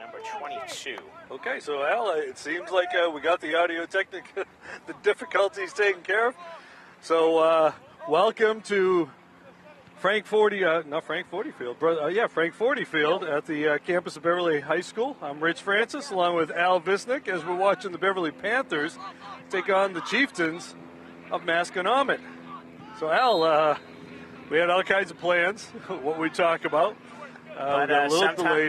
Number 22. Okay, so Al, it seems like we got the audio the difficulties taken care of. So welcome to Frank Forty Field, Frank Forty Field at the campus of Beverly High School. I'm Rich Francis, along with Al Visnick, as we're watching the Beverly Panthers take on the Chieftains of Masconomet. So Al, we had all kinds of plans, what we talk about. But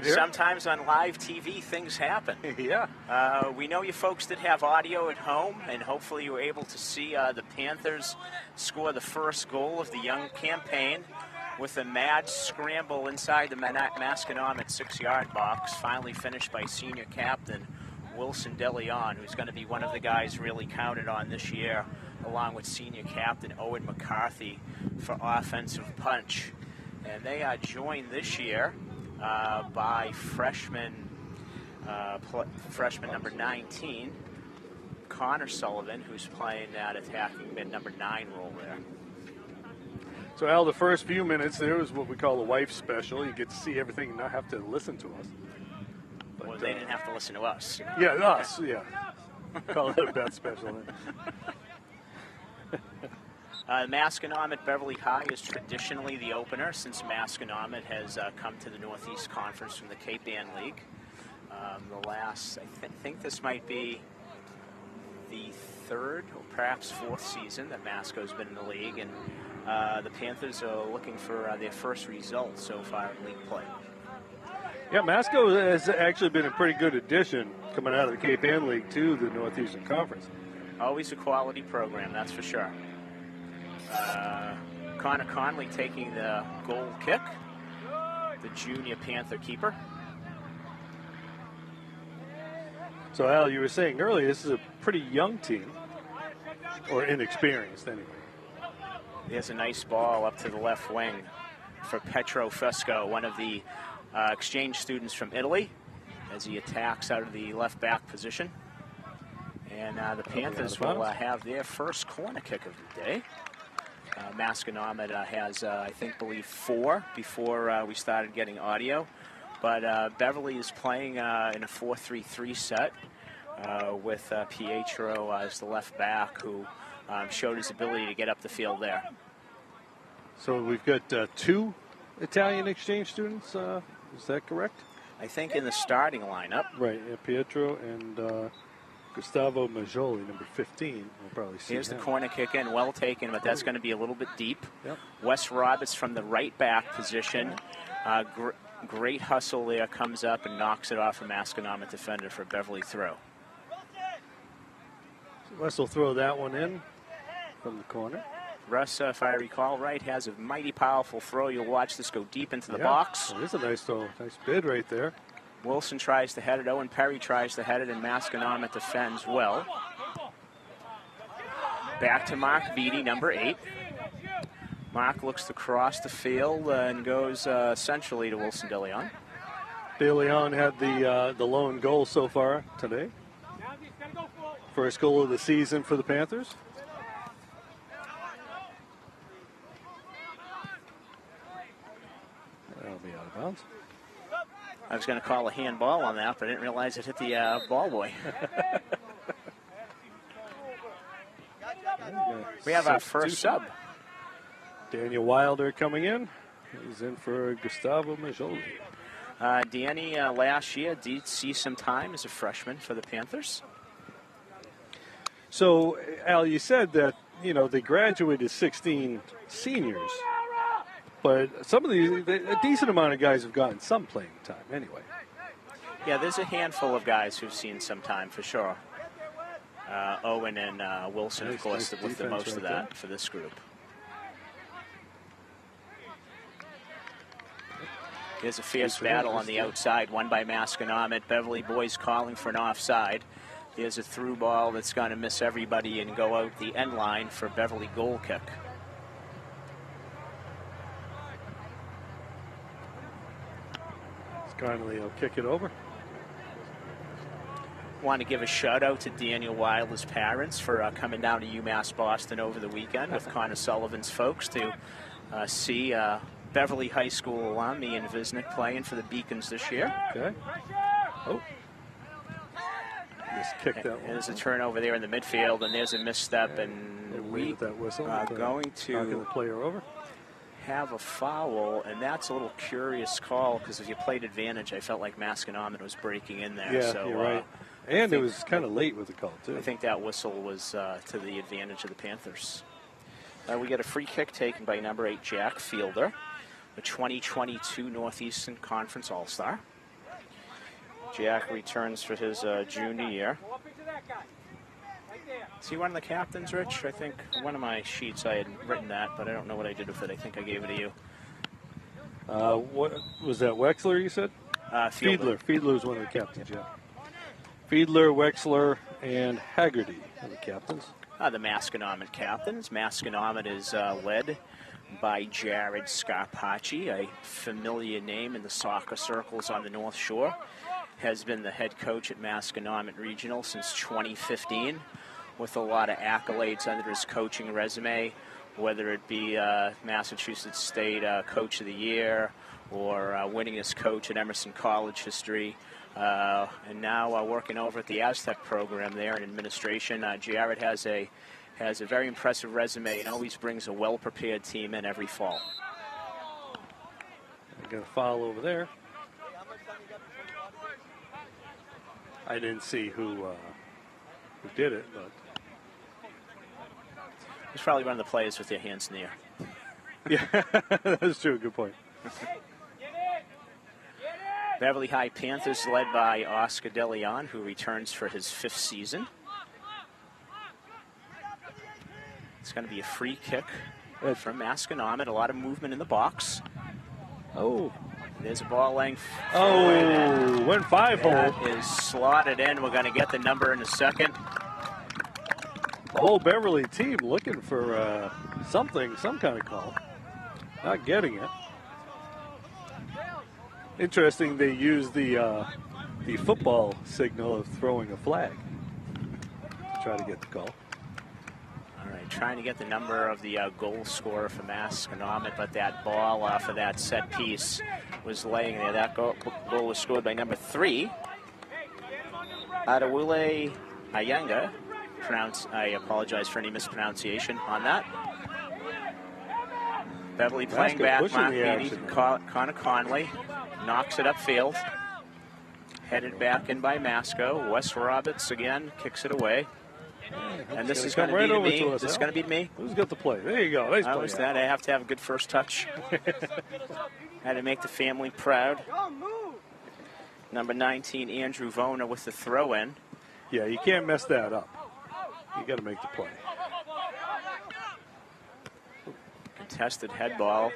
sometimes on live TV, things happen. Yeah. We know you folks that have audio at home, and hopefully you were able to see the Panthers score the first goal of the young campaign with a mad scramble inside the Masconomet 6-yard box, finally finished by senior captain Wilson DeLeon, who's going to be one of the guys really counted on this year, along with senior captain Owen McCarthy for offensive punch. And they are joined this year by freshman number 19, Connor Sullivan, who's playing that attacking mid number 9 role there. So, Al, the first few minutes there was what we call a wife special. You get to see everything and not have to listen to us. But, well, they didn't have to listen to us. Yeah, us, yeah. Call it a bet special then. Masconomet Beverly High is traditionally the opener since Masconomet has come to the Northeast Conference from the Cape Ann League. I think this might be the 3rd or perhaps 4th season that Masco's been in the league, and the Panthers are looking for their first result so far in league play. Yeah, Masco has actually been a pretty good addition coming out of the Cape Ann League to the Northeastern Conference. Always a quality program, that's for sure. Connor Conley taking the goal kick, the junior Panther keeper. So, Al, you were saying earlier, this is a pretty young team, or inexperienced anyway. There's a nice ball up to the left wing for Petro Fusco, one of the exchange students from Italy, as he attacks out of the left back position. And the Panthers will have their first corner kick of the day. Masconomet has, believe 4 before we started getting audio. But Beverly is playing in a 4-3-3 set with Pietro as the left back, who showed his ability to get up the field there. So we've got 2 Italian exchange students, is that correct? I think in the starting lineup. Right, yeah, Pietro and Gustavo Majoli, number 15. We'll probably see Here's him. the corner kick in, well taken, but that's going to be a little bit deep. Yep. Wes Roberts from the right back position. Great hustle there, comes up and knocks it off a Masconomet defender for a Beverly throw. So Wes will throw that one in from the corner. Russ, if I recall right, has a mighty powerful throw. You'll watch this go deep into the box. It is a nice throw. Nice bid right there. Wilson tries to head it. Owen Perry tries to head it, and Masconomet defends well. Back to Mark Beattie, number 8. Mark looks to cross the field and goes centrally to Wilson DeLeon. DeLeon had the lone goal so far today. First goal of the season for the Panthers. That'll be out of bounds. I was going to call a handball on that, but I didn't realize it hit the ball boy. We have our first sub. Daniel Wilder coming in. He's in for Gustavo Majoli. Danny last year did see some time as a freshman for the Panthers. So, Al, you said that, they graduated 16 seniors. But some of these, a decent amount of guys have gotten some playing time anyway. Yeah, there's a handful of guys who've seen some time for sure. Owen and Wilson, of course, with the most of that for this group. Here's a fierce battle on the outside, won by Masconomet. Beverly boys calling for an offside. Here's a through ball that's going to miss everybody and go out the end line for Beverly goal kick. Connolly will kick it over. Want to give a shout out to Daniel Wilder's parents for coming down to UMass Boston over the weekend with Connor Sullivan's folks to see Beverly High School alum Ian Visnick playing for the Beacons this year. Okay. Oh. Just kicked that one. There's a turnover there in the midfield, and there's a misstep, and we that whistle, are going to knocking the player over. Have a foul, and that's a little curious call because if you played advantage, I felt like Masconomet was breaking in there. Yeah, so, you're right. And it was kind of late with the call, too. I think that whistle was to the advantage of the Panthers. We get a free kick taken by number 8, Jack Fielder. the 2022 Northeastern Conference All-Star. Jack returns for his junior year. Is he one of the captains, Rich? I think one of my sheets I had written that, but I don't know what I did with it. I think I gave it to you. What was that, Wexler, you said? Fiedler. Fiedler is one of the captains, yeah. Fiedler, Wexler, and Haggerty are the captains. The Masconomet captains. Masconomet is led by Jared Scarpacci, a familiar name in the soccer circles on the North Shore. Has been the head coach at Masconomet Regional since 2015, with a lot of accolades under his coaching resume, whether it be Massachusetts State Coach of the Year or winningest coach at Emerson College history, and now working over at the Aztec program there in administration. Jared has a very impressive resume and always brings a well-prepared team in every fall. I got a foul over there. I didn't see who did it, but he's probably one of the players with their hands in the air. Yeah, that's true. Good point. Beverly High Panthers led by Oscar DeLeon, who returns for his 5th season. It's going to be a free kick from Masconomet. A lot of movement in the box. Oh. There's a ball length. Oh, went 5-hole. That is slotted in. We're going to get the number in a second. The whole Beverly team looking for some kind of call. Not getting it. Interesting, they use the football signal of throwing a flag to try to get the call. All right, trying to get the number of the goal scorer for Masconomet, but that ball off of that set piece was laying there. That goal was scored by number 3, Adewule Ayenga. I apologize for any mispronunciation on that. Beverly playing back, Mark Beatty, Connor Conley knocks it upfield. Headed back in by Masco. Wes Roberts again kicks it away. And this is going to be to me. This is going to be to me. Who's got the play? There you go. Nice play. Was that. I have to have a good first touch. Had to make the family proud. Number 19, Andrew Vona with the throw-in. Yeah, you can't mess that up. You got to make the play. Contested head ball.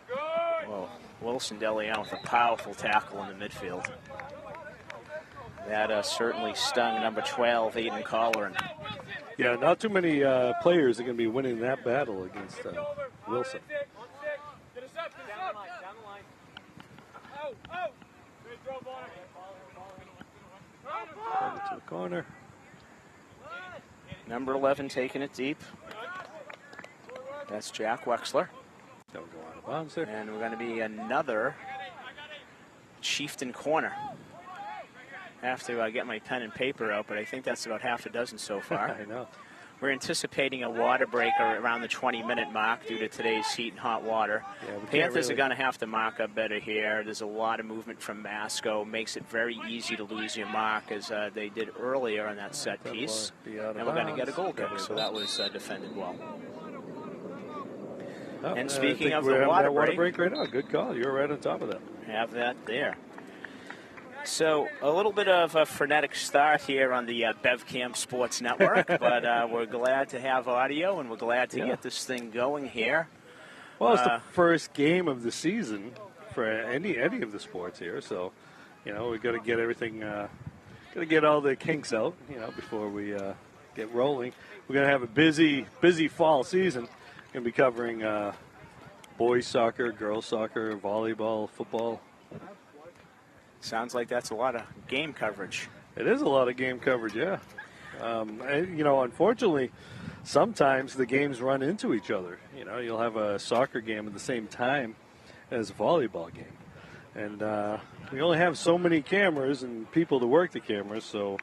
Whoa. Wilson DeLeon with a powerful tackle in the midfield. That certainly stung number 12, Aiden Colleran. Yeah, not too many players are going to be winning that battle against Wilson. Over to the corner. Number 11 taking it deep. That's Jack Wexler. Don't go out of bounds there. And we're going to be another Chieftain corner. I have to get my pen and paper out, but I think that's about half a dozen so far. I know. We're anticipating a water break around the 20-minute mark due to today's heat and hot water. Yeah, Panthers are going to have to mark up better here. There's a lot of movement from Masco. Makes it very easy to lose your mark, as they did earlier on that set piece. And we're going to get a goal kick, so that was defended well. Oh, and speaking of the water break right now, good call. You're right on top of that. Have that there. So a little bit of a frenetic start here on the BevCam Sports Network, but we're glad to have audio, and we're glad to get this thing going here. Well, it's the first game of the season for any of the sports here, so we've got to get everything, got to get all the kinks out, before we get rolling. We're going to have a busy fall season. Going to be covering boys soccer, girls soccer, volleyball, football. Sounds like that's a lot of game coverage. It is a lot of game coverage, yeah. Unfortunately, sometimes the games run into each other. You'll have a soccer game at the same time as a volleyball game. And we only have so many cameras and people to work the cameras, so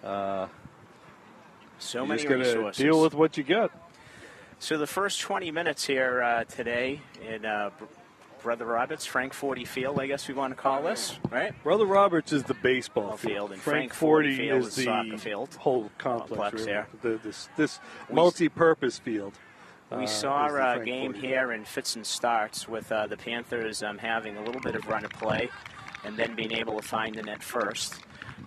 many resources. Deal with what you got. So the first 20 minutes here today in Brother Roberts, Frank 40 Field, I guess we want to call this, right? Brother Roberts is the baseball field. And Frank 40 Field is the soccer field. Whole complex there. This multi-purpose field We saw a game here in fits and starts with the Panthers having a little bit of run of play and then being able to find the net first.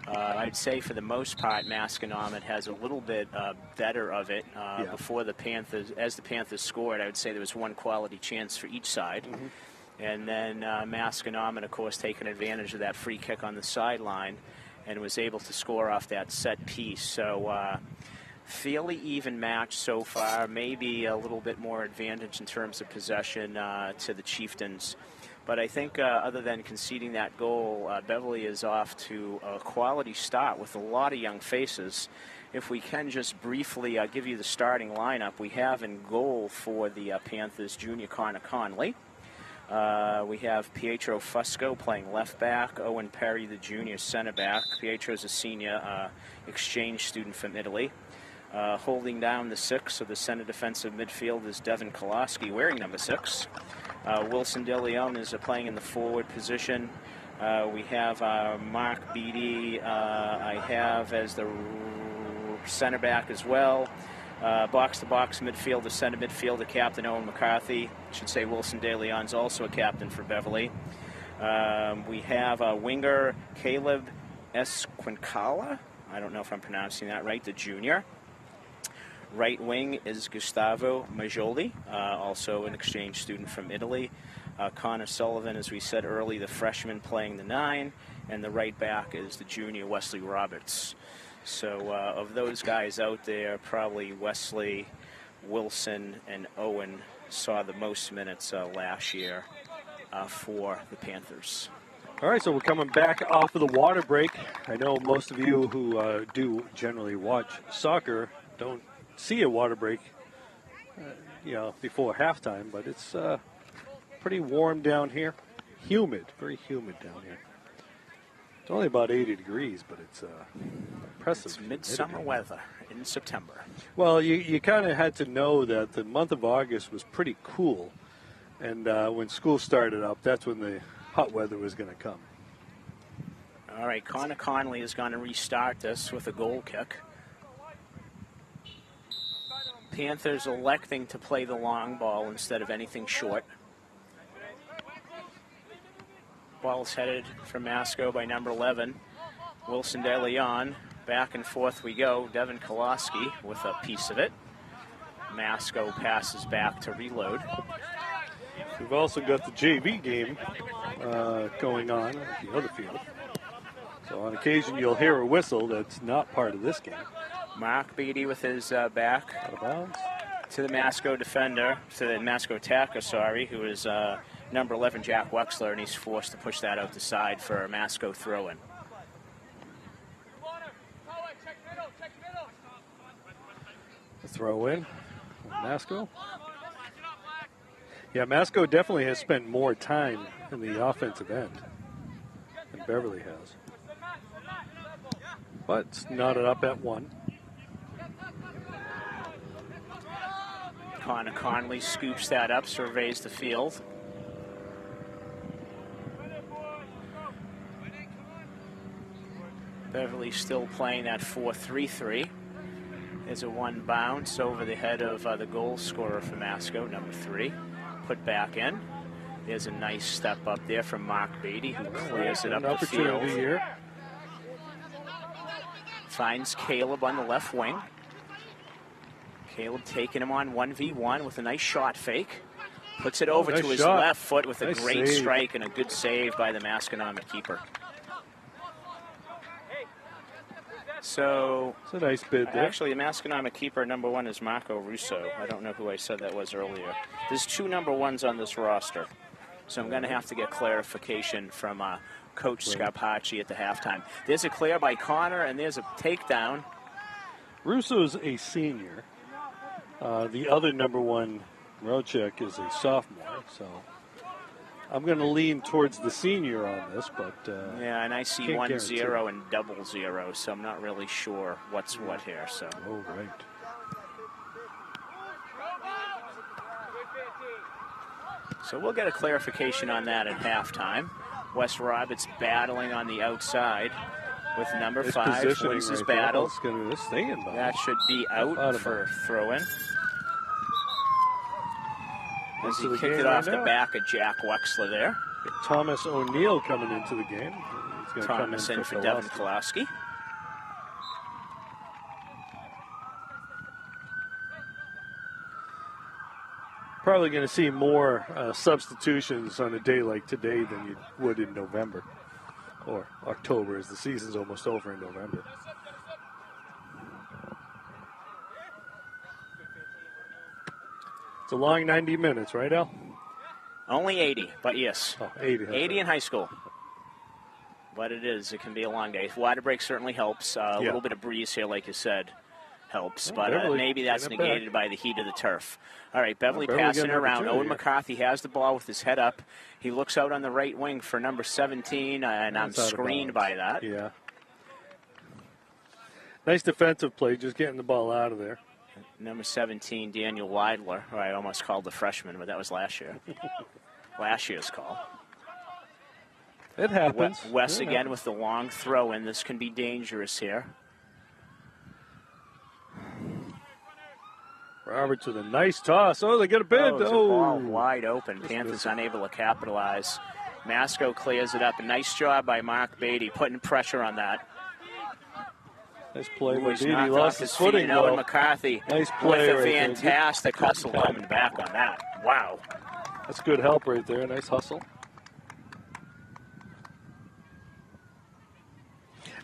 I'd say for the most part, Masconomet has a little bit better of it before the Panthers. As the Panthers scored, I would say there was one quality chance for each side. And then Masconomet, of course, taking advantage of that free kick on the sideline and was able to score off that set piece. So fairly even match so far, maybe a little bit more advantage in terms of possession to the Chieftains. But I think other than conceding that goal, Beverly is off to a quality start with a lot of young faces. If we can just briefly give you the starting lineup, we have in goal for the Panthers junior Connor Conley. We have Pietro Fusco playing left back, Owen Perry the junior center back. Pietro's a senior exchange student from Italy. Holding down the 6 of the center defensive midfield is Devin Koloski wearing number 6. Wilson De Leon is playing in the forward position. We have Mark Beattie I have as the center back as well. Box-to-box midfielder, center midfielder, Captain Owen McCarthy. I should say Wilson De Leon's also a captain for Beverly. We have winger Caleb Esquincala. I don't know if I'm pronouncing that right, the junior. Right wing is Gustavo Majoli, also an exchange student from Italy. Connor Sullivan, as we said early, the freshman playing the 9, and the right back is the junior Wesley Roberts. So of those guys out there, probably Wesley, Wilson, and Owen saw the most minutes last year for the Panthers. All right, so we're coming back off of the water break. I know most of you who do generally watch soccer don't see a water break, before halftime, but it's pretty warm down here. Humid, very humid down here. It's only about 80 degrees, but it's impressive. It's midsummer weather in September. Well, you kind of had to know that the month of August was pretty cool, and when school started up, that's when the hot weather was going to come. All right, Connor Conley is going to restart this with a goal kick. Panthers electing to play the long ball instead of anything short. Ball's headed for Masco by number 11, Wilson De Leon. Back and forth we go. Devin Koloski with a piece of it. Masco passes back to reload. We've also got the JV game going on at the other field. So on occasion you'll hear a whistle that's not part of this game. Mark Beattie with his back out of bounds to the Masco defender, to the Masco attacker, who is number 11, Jack Wexler, and he's forced to push that out the side for a Masco throw-in. A throw-in, Masco. Yeah, Masco definitely has spent more time in the offensive end than Beverly has. But it's knotted up at 1. Connor Conley scoops that up, surveys the field. Beverly still playing that 4-3-3. There's a one bounce over the head of the goal scorer for Masco, number 3. Put back in. There's a nice step up there from Mark Beattie, who clears it up the field. Here. Finds Caleb on the left wing. Caleb taking him on 1v1 with a nice shot fake. Puts it over to his left foot with a great strike and a good save by the Masconomet keeper. So it's a nice bid there. Actually, the Masconomet keeper number 1 is Marco Russo. I don't know who I said that was earlier. There's 2 number 1s on this roster. So I'm going to have to get clarification from Coach Scarpacci at the halftime. There's a clear by Connor, and there's a takedown. Russo's a senior. The other number 1, Rochek, is a sophomore. So I'm going to lean towards the senior on this, but yeah, and I see 1-0 and 0-0, so I'm not really sure what's what here. So. Oh, right. So we'll get a clarification on that at halftime. Wes Roberts battling on the outside with number 5. Wins his battle. That should be out for throw-in. As he into the kicked game it off right the now. back of Jack Wexler there. Thomas O'Neill coming into the game. He's going to come Thomas in for Devin Kolowski. Probably going to see more substitutions on a day like today than you would in November or October, as the season's almost over in November. It's a long 90 minutes, right, Al? Only 80, but yes. Oh, 80. 80 in high school. But it can be a long day. Water break certainly helps. A little bit of breeze here, like you said, helps. But maybe that's negated by the heat of the turf. All right, Beverly passing around. Owen McCarthy has the ball with his head up. He looks out on the right wing for number 17, and I'm screened by that. Yeah. Nice defensive play, just getting the ball out of there. Number 17, Daniel Weidler, who I almost called the freshman, but that was last year. Last year's call. It happens. Wes again with the long throw in. This can be dangerous here. Roberts with a nice toss. Oh, they get a bid. The ball wide open. Panthers unable to capitalize. Masco clears it up. A nice job by Mark Beatty, putting pressure on that. Nice play by Beatty. Beatty. Lost his footing. Owen McCarthy nice play with a fantastic hustle coming back on that. Wow. That's good help right there. Nice hustle.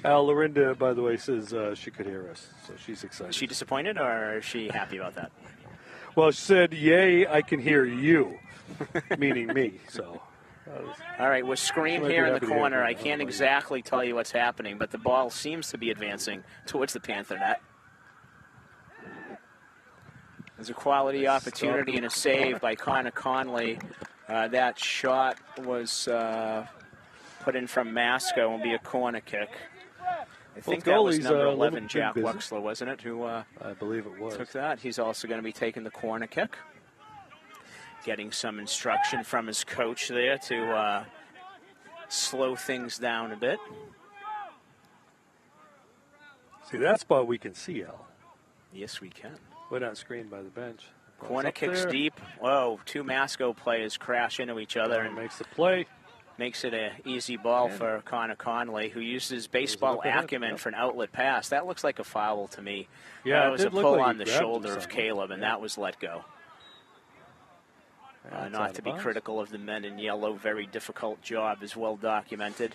Lorinda, by the way, says she could hear us, so she's excited. Is she disappointed, or is she happy about that? Well, she said, "Yay, I can hear you," meaning me. So. All right, we're screamed here in the corner. I can't exactly tell you what's happening, but the ball seems to be advancing towards the Panther net. There's a quality opportunity and a save by Connor Conley. That shot was put in from Masco and will be a corner kick. I think that was number 11, Jack Wexler, wasn't it, who I believe it was. Took that. He's also going to be taking the corner kick. Getting some instruction from his coach there to slow things down a bit. See, that spot we can see, Al. Yes, we can. We're not screened by the bench. Corner kicks deep. Whoa, two Masco players crash into each other. And makes the play. Makes it an easy ball for Connor Conley, who uses baseball acumen for an outlet pass. That looks like a foul to me. Yeah, that was a pull on the shoulder of Caleb, and that was let go. Not to be critical of the men in yellow. Very difficult job, is well documented.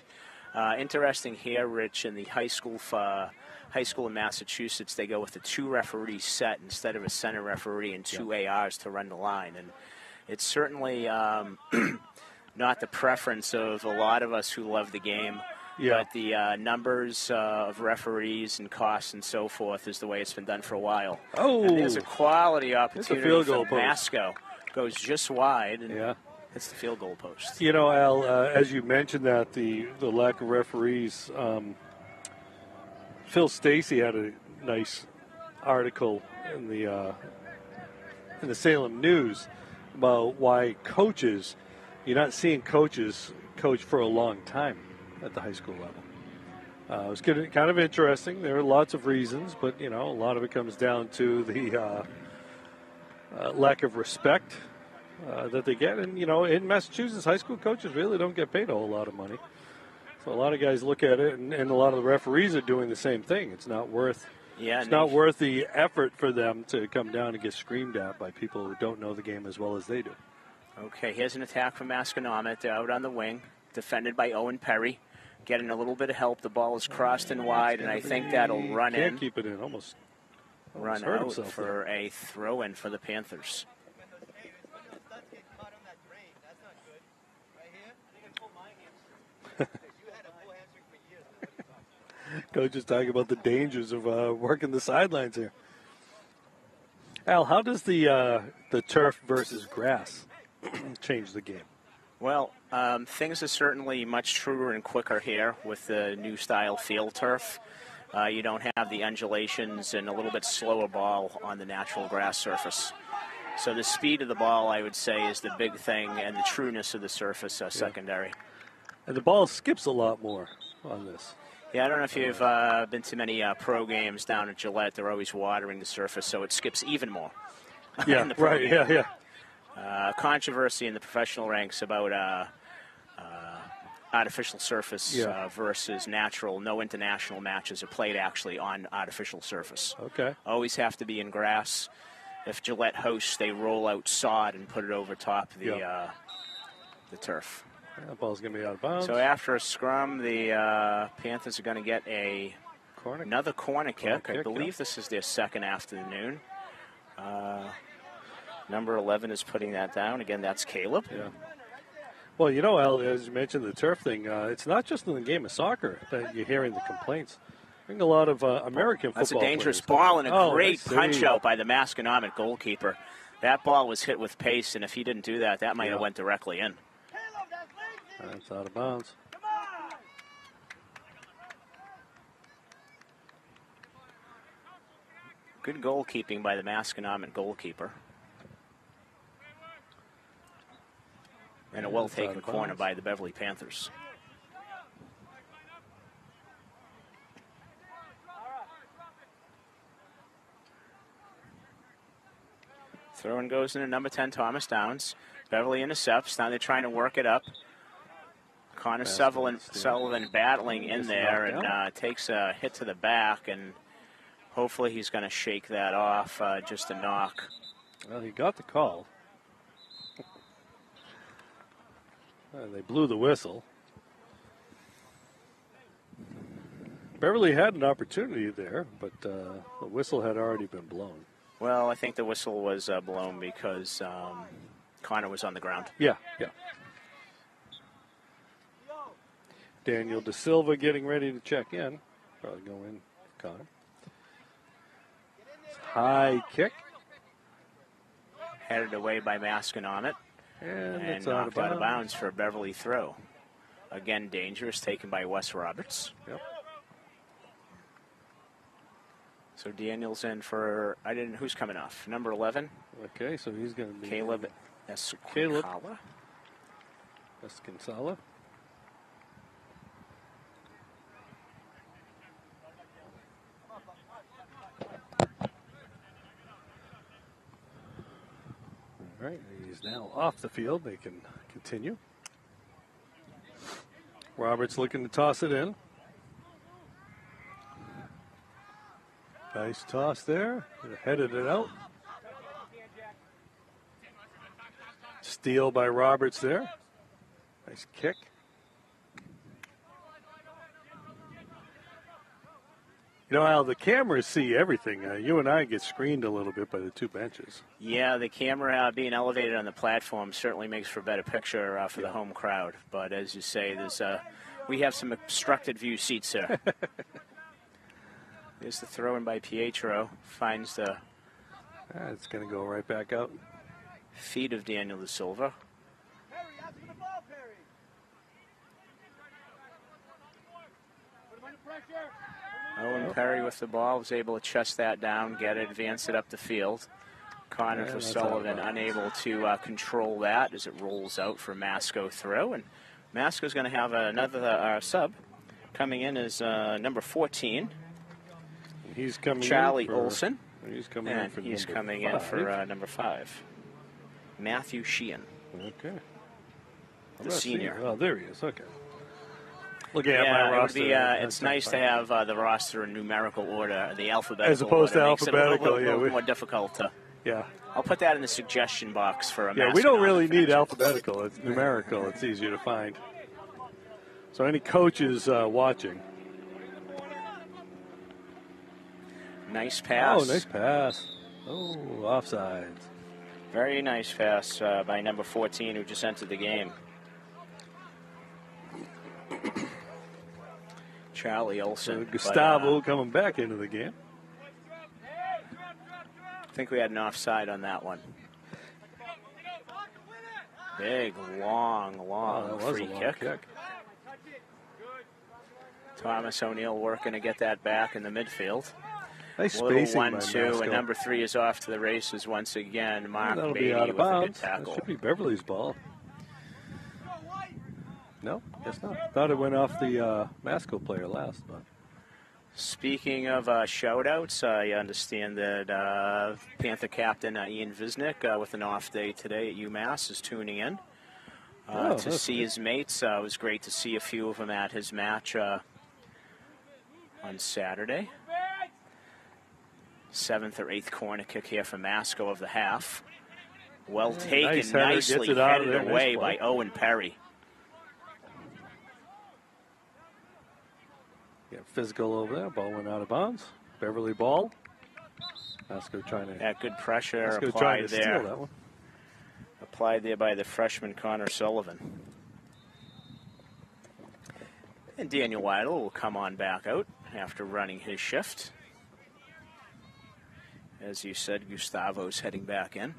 Interesting here, Rich, in the high school in Massachusetts, they go with a 2-referee set instead of a center referee and 2 ARs to run the line. And it's certainly not the preference of a lot of us who love the game. Yeah. But the numbers of referees and costs and so forth is the way it's been done for a while. Oh, and there's a quality opportunity field goal for Masco. Goes just wide and hits the field goal post. You know, Al, as you mentioned that, the lack of referees, Phil Stacy had a nice article in the Salem News about why you're not seeing coaches coach for a long time at the high school level. It was kind of interesting. There are lots of reasons, but, a lot of it comes down to the lack of respect that they get. And, in Massachusetts, high school coaches really don't get paid a whole lot of money. So a lot of guys look at it, and a lot of the referees are doing the same thing. It's not worth not worth the effort for them to come down and get screamed at by people who don't know the game as well as they do. Okay, here's an attack from Masconomet. They're out on the wing, defended by Owen Perry. Getting a little bit of help. The ball is crossed and wide, and I think that'll run in. Can't keep it in. Almost run out for a throw-in for the Panthers. Coach is talking about the dangers of working the sidelines here. Al, how does the turf versus grass change the game? Well, things are certainly much truer and quicker here with the new style field turf. You don't have the undulations and a little bit slower ball on the natural grass surface. So the speed of the ball, I would say, is the big thing, and the trueness of the surface are secondary. And the ball skips a lot more on this. Yeah, I don't know if you've been to many pro games down at Gillette. They're always watering the surface, so it skips even more. Yeah, right, yeah. controversy in the professional ranks about artificial surface versus natural. No international matches are played actually on artificial surface. Okay. Always have to be in grass. If Gillette hosts, they roll out sod and put it over top of the turf. Yeah, that ball's going to be out of bounds. So after a scrum, the Panthers are going to get another corner kick. I believe this is their second afternoon. Number 11 is putting that down. Again, that's Caleb. Yeah. Well, you know, Al, as you mentioned the turf thing, it's not just in the game of soccer that you're hearing the complaints. I think a lot of American football That's a dangerous players. ball and a great punch out by the Masconomet goalkeeper. That ball was hit with pace, and if he didn't do that, that might have went directly in. That's out of bounds. Good goalkeeping by the Masconomet goalkeeper. And a well-taken corner by the Beverly Panthers. Throw-in goes into number 10, Thomas Downs. Beverly intercepts. Now they're trying to work it up. Connor Sullivan battling in there and takes a hit to the back, and hopefully he's going to shake that off, just a knock. Well, he got the call. They blew the whistle. Beverly had an opportunity there, but the whistle had already been blown. Well, I think the whistle was blown because Connor was on the ground. Yeah. Daniel De Silva getting ready to check in. Probably go in, Connor. High kick. Headed away by Masconomet. And knocked out of bounds for a Beverly throw. Again, dangerous, taken by Wes Roberts. Yep. So Daniel's in for, who's coming off? Number 11. Okay, so he's going to be Caleb Esquincala. Esquincala. All right, he's now off the field. They can continue. Roberts looking to toss it in. Nice toss there. Headed it out. Steal by Roberts there. Nice kick. You know, Al, the cameras see everything. You and I get screened a little bit by the two benches. Yeah, the camera being elevated on the platform certainly makes for a better picture for the home crowd. But as you say, we have some obstructed view seats there. There's the throw in by Pietro. Finds the... it's going to go right back out. Feet of Daniel De Silva. Owen Perry with the ball was able to chest that down, get it, advance it up the field. Connor for Sullivan unable to control that as it rolls out for Masco throw. And Masco's going to have another sub coming in as number 14. He's coming Charlie in for, Olson. He's coming in for in for number 5. Matthew Sheehan. Okay. The senior. Oh, there he is. Okay. Looking at my roster. It's nice to have the roster in numerical order, the alphabetical as opposed order. to alphabetical. Makes it a little more difficult to. Yeah. I'll put that in the suggestion box for a. Yeah, we don't really need alphabetical. It's numerical. It's easier to find. So any coaches watching. Nice pass. Oh, nice pass. Oh, offsides. Very nice pass by number 14 who just entered the game. Charlie Olson. So Gustavo coming back into the game. I think we had an offside on that one. Big, long free kick. Thomas O'Neill working to get that back in the midfield. Nice spacing by 1-2, and number 3 is off to the races once again. Mark Beatty with a good tackle. That should be Beverly's ball. No, guess not. Thought it went off the Masco player last, but Speaking of shout-outs, I understand that Panther captain Ian Visnick, with an off day today at UMass, is tuning in to see his mates. It was great to see a few of them at his match on Saturday. 7th or 8th corner kick here for Masco of the half. Well taken, nicely headed away by Owen Perry. Get physical over there. Ball went out of bounds. Beverly ball. Masco trying to. Yeah, good pressure Masco applied trying to there. Steal that one. Applied there by the freshman Connor Sullivan. And Daniel Weidel will come on back out after running his shift. As you said, Gustavo's heading back in.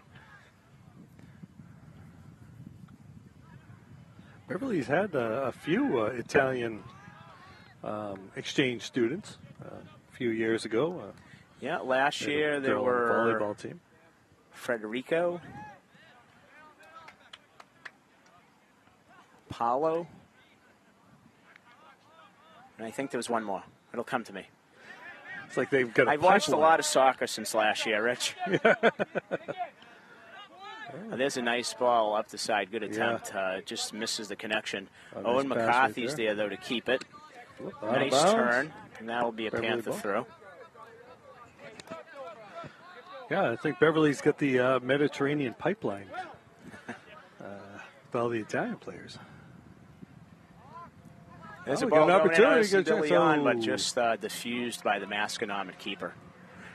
Beverly's had a few Italian exchange students a few years ago. Yeah, last year there were volleyball team. Federico, Paulo, and I think there was one more. It'll come to me. It's like they've got. I've watched a lot of soccer since last year, Rich. There's a nice ball up the side. Good attempt. Just misses the connection. Owen McCarthy's there, though, to keep it. Nice turn, and that'll be a Panther throw. Yeah, I think Beverly's got the Mediterranean pipeline with all the Italian players. There's a ball going in but just diffused by the Masconomet keeper.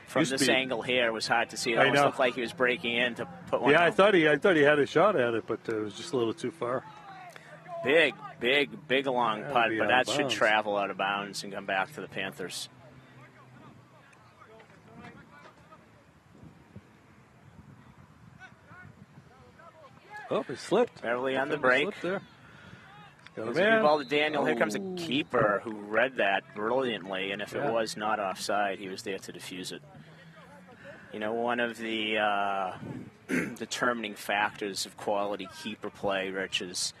From this angle here, it was hard to see. It almost looked like he was breaking in to put one. Yeah, out. I thought he had a shot at it, but it was just a little too far. Big long putt, but that should travel out of bounds and come back to the Panthers. Oh, he slipped. Beverly on the break. There. There's a good ball to Daniel. Here comes a keeper who read that brilliantly, and if it was not offside, he was there to defuse it. You know, one of the determining factors of quality keeper play, Rich, is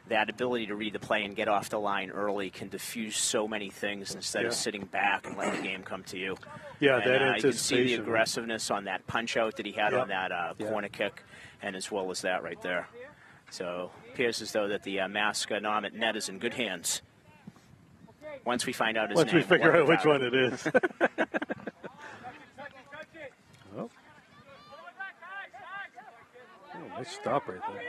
that ability to read the play and get off the line early can diffuse so many things instead of sitting back and letting the game come to you. Yeah, and, that you anticipation. can see the aggressiveness on that punch-out that he had on that corner kick, and as well as that right there. So appears as though that the Masconomet net is in good hands. Once we find out his name. Once we figure out which one it is. Oh, nice stop right there.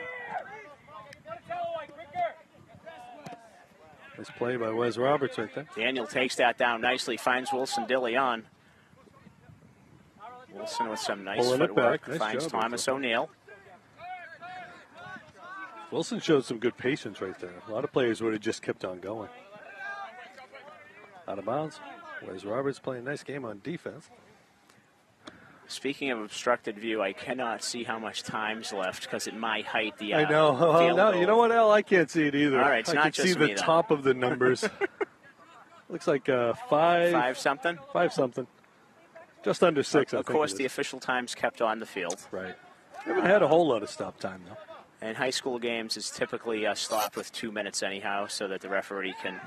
Nice play by Wes Roberts right there. Daniel takes that down nicely, finds Wilson Dillon. Wilson with some nice footwork, finds Thomas O'Neill. Wilson showed some good patience right there. A lot of players would have just kept on going. Out of bounds. Wes Roberts playing a nice game on defense. Speaking of obstructed view, I cannot see how much time's left because at my height, the I know. No, you know what, Al? I can't see it either. All right, it's I not can just see me, the then. top of the numbers. Looks like 5 something. 5 something. Just under 6. Of course, the official time's kept on the field. Right. Haven't had a whole lot of stop time though. And high school games is typically stopped with 2 minutes anyhow, so that the referee can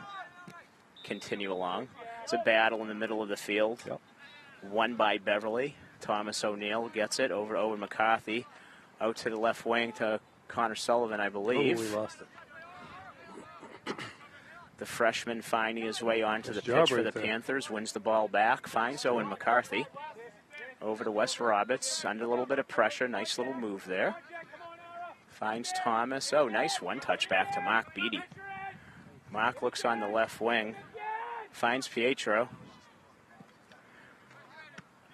continue along. It's a battle in the middle of the field. Yep. Won by Beverly. Thomas O'Neill gets it over Owen McCarthy. Out to the left wing to Connor Sullivan, I believe. Oh, we lost it. The freshman finding his way onto the pitch for the Panthers. Wins the ball back. Finds Owen McCarthy. Over to Wes Roberts. Under a little bit of pressure. Nice little move there. Finds Thomas. Oh, nice one-touch back to Mark Beattie. Mark looks on the left wing. Finds Pietro.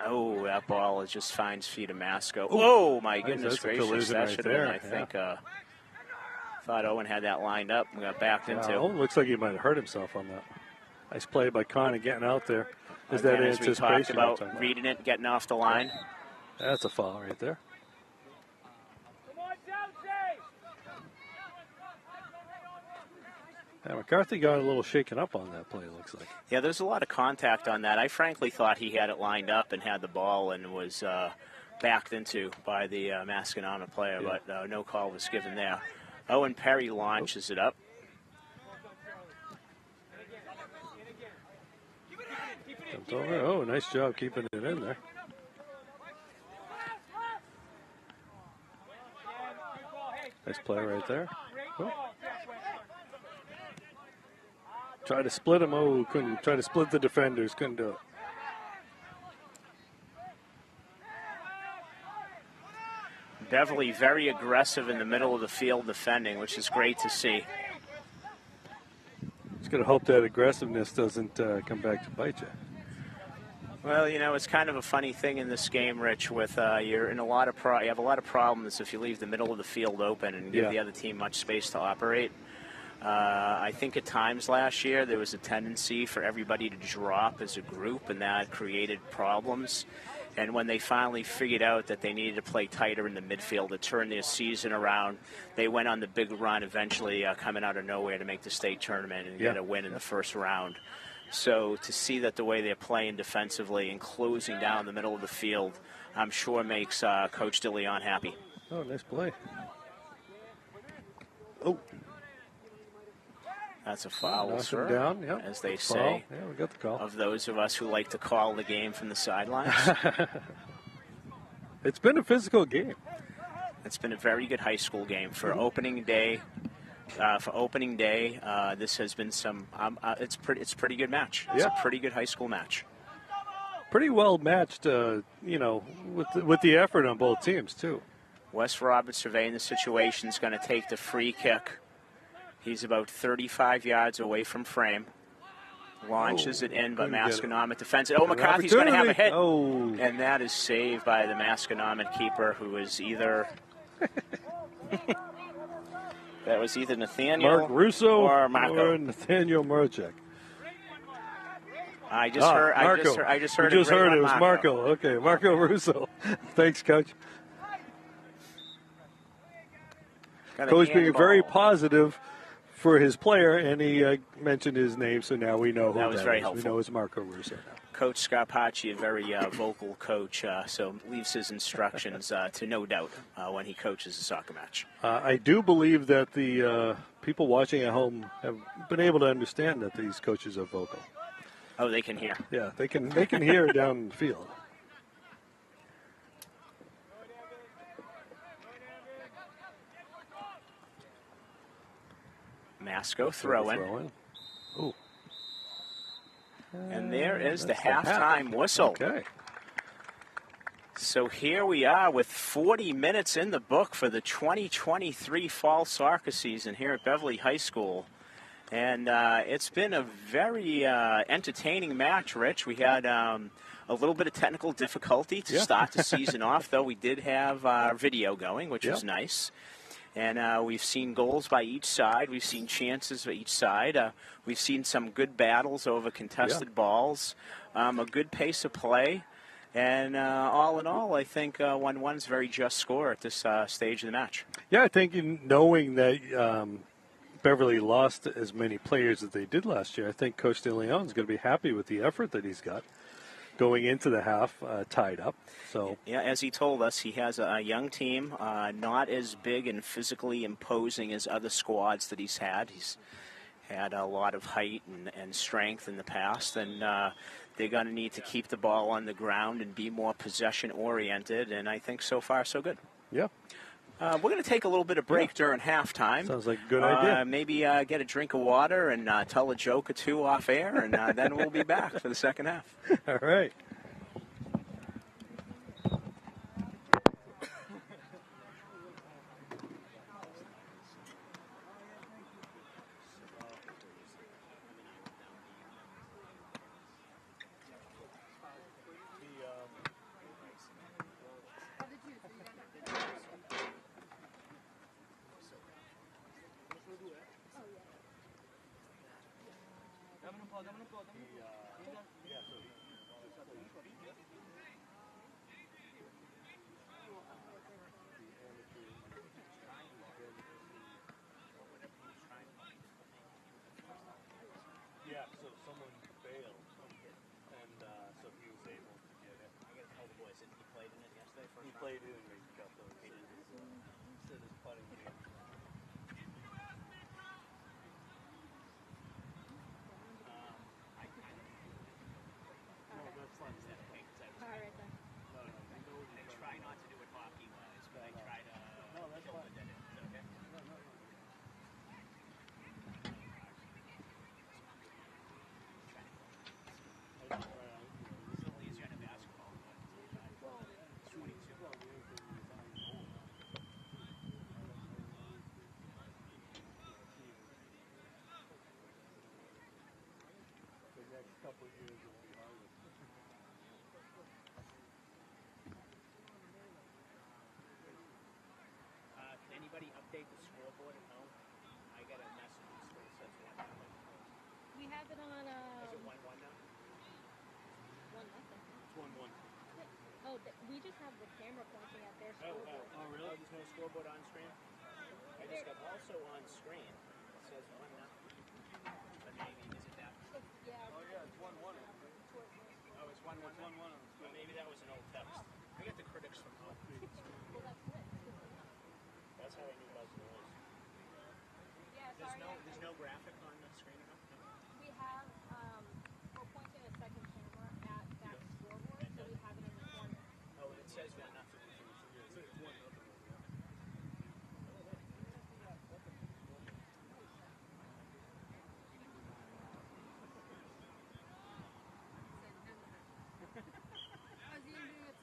Oh, that ball just finds feet of Masco. Oh, my goodness gracious. That should have been, I think, thought Owen had that lined up and got backed into. Owen looks like he might have hurt himself on that. Nice play by Connor getting out there. As we talked about reading it, getting off the line. That's a foul right there. Yeah, McCarthy got a little shaken up on that play, it looks like. Yeah, there's a lot of contact on that. I frankly thought he had it lined up and had the ball and was backed into by the Masconomet player, but no call was given there. Owen Perry launches it up. Jumped over. Oh, nice job keeping it in there. Nice play right there. Oh. Try to split him. Oh, couldn't. Try to split the defenders. Couldn't do it. Beverly very aggressive in the middle of the field defending, which is great to see. Just got to hope that aggressiveness doesn't come back to bite you. Well, you know, it's kind of a funny thing in this game, Rich. With you're in a lot of you have a lot of problems if you leave the middle of the field open and give the other team much space to operate. I think at times last year there was a tendency for everybody to drop as a group, and that created problems. And when they finally figured out that they needed to play tighter in the midfield to turn their season around, they went on the big run, eventually coming out of nowhere to make the state tournament and get a win in the first round. So to see that the way they're playing defensively and closing down the middle of the field, I'm sure makes Coach DeLeon happy. Oh, nice play. Oh. That's a foul, sir, down, as they say. Yeah, we got the call. Of those of us who like to call the game from the sidelines. It's been a physical game. It's been a very good high school game for opening day. This has been some. It's a pretty good match. It's a pretty good high school match. Pretty well matched, with the effort on both teams too. Wes Roberts surveying the situation is going to take the free kick. He's about 35 yards away from frame. Launches it in, but Masconomet defends it. Oh, McCarthy's going to have a hit. Oh. And that is saved by the Masconomet keeper, who is either... that was either Nathaniel Mark Russo or Marco. Or Nathaniel Marchek. I just heard it was Marco. Okay, Marco Russo. Thanks, Coach. Coach being very positive for his player, and he mentioned his name, so now we know who that was very helpful. We know it's Marco Russo now. Coach Scarpacci, a very vocal coach, so leaves his instructions to no doubt when he coaches a soccer match. I do believe that the people watching at home have been able to understand that these coaches are vocal. Oh, they can hear. Yeah, they can hear down the field. Masco throwing. Ooh. And there is the halftime whistle. Okay. So here we are with 40 minutes in the book for the 2023 fall soccer season here at Beverly High School. And it's been a very entertaining match, Rich. We had a little bit of technical difficulty to start the season off, though we did have our video going, which was nice. And we've seen goals by each side. We've seen chances by each side. We've seen some good battles over contested balls, a good pace of play. And all in all, I think 1-1's a very just score at this stage of the match. Yeah, I think knowing that Beverly lost as many players as they did last year, I think Coach DeLeon is going to be happy with the effort that he's got going into the half tied up. So yeah, as he told us, he has a young team, not as big and physically imposing as other squads that he's had. He's had a lot of height and strength in the past, and they're going to need to keep the ball on the ground and be more possession-oriented, and I think so far so good. Yeah. We're going to take a little bit of break during halftime. Sounds like a good idea. Maybe get a drink of water and tell a joke or two off air, and then we'll be back for the second half. All right. have it on. Is it 1-1 now? 1-0. It's 1-1. Oh, we just have the camera pointing at their scoreboard. Oh, really? Oh, there's no scoreboard on screen? I just got also on screen. It says 1-0. But maybe, is it that? Yeah. Oh, yeah, it's 1-1. Oh, it's 1-1. It's 1-1. Well, maybe that was an old text. I get the critics from home. Well, that's good. That's how I knew Buzz was. Yeah, sorry. There's no graphic on the screen or nothing? We have, we're pointing a second camera at that scoreboard, so we have it in the corner. Oh, and it says 1-0. It's 1-0. I was even doing a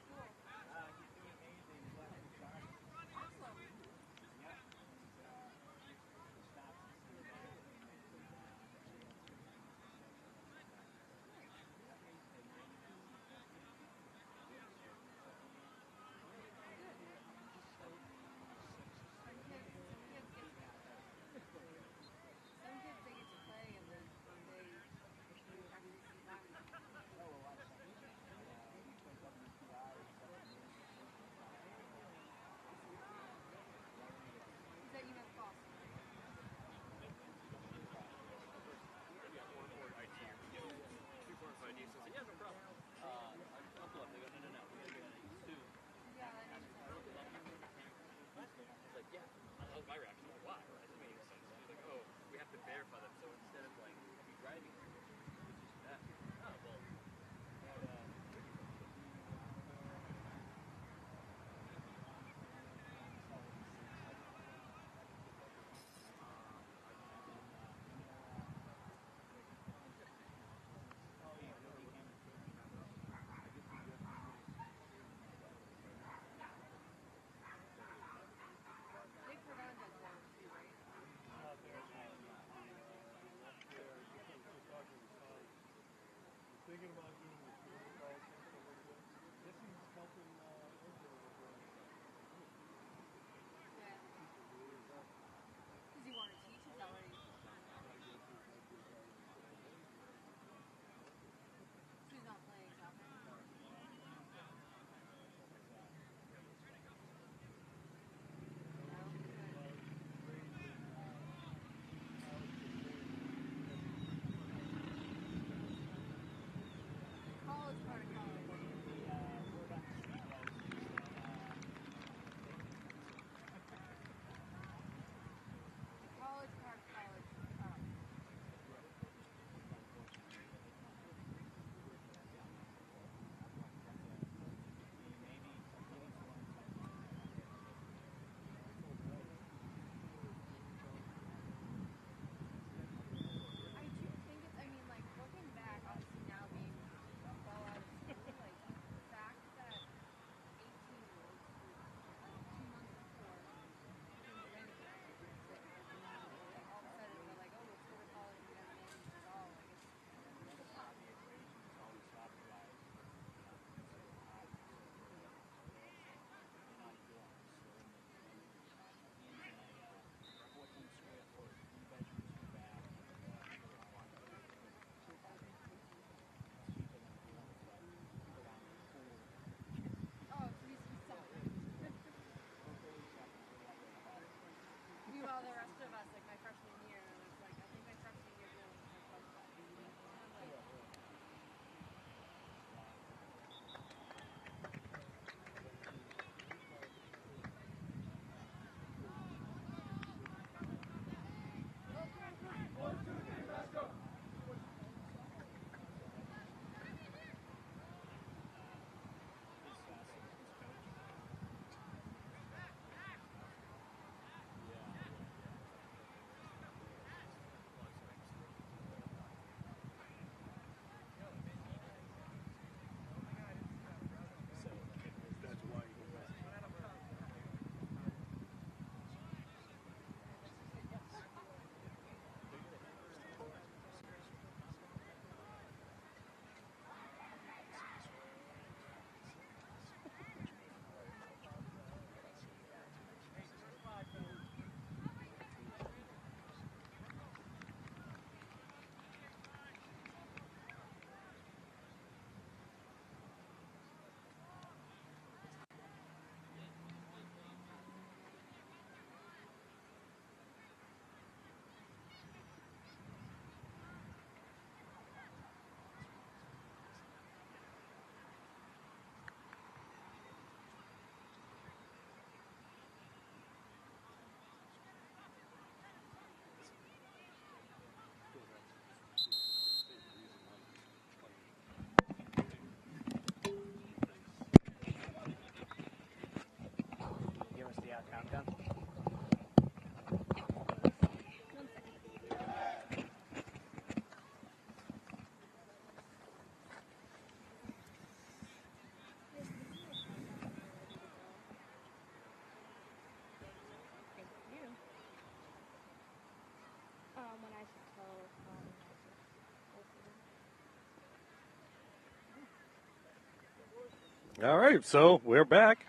All right, so we're back.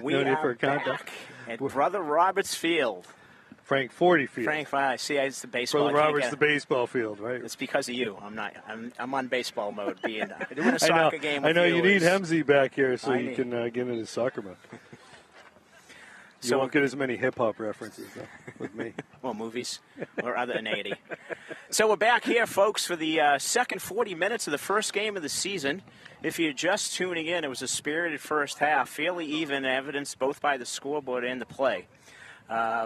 We No need are for a countdown. back at Brother Roberts Field. Frank 40 field. Frank, see, it's the baseball. Brother Roberts, the baseball field, right? It's because of you. I'm on baseball mode. Doing a I soccer know. game. I know you need Hemsey back here so I you need- can get into soccer mode. You So- won't get as many hip hop references though, with me. Well, movies or other than 80. So we're back here, folks, for the second 40 minutes of the first game of the season. If you're just tuning in, it was a spirited first half, fairly even, evidenced both by the scoreboard and the play.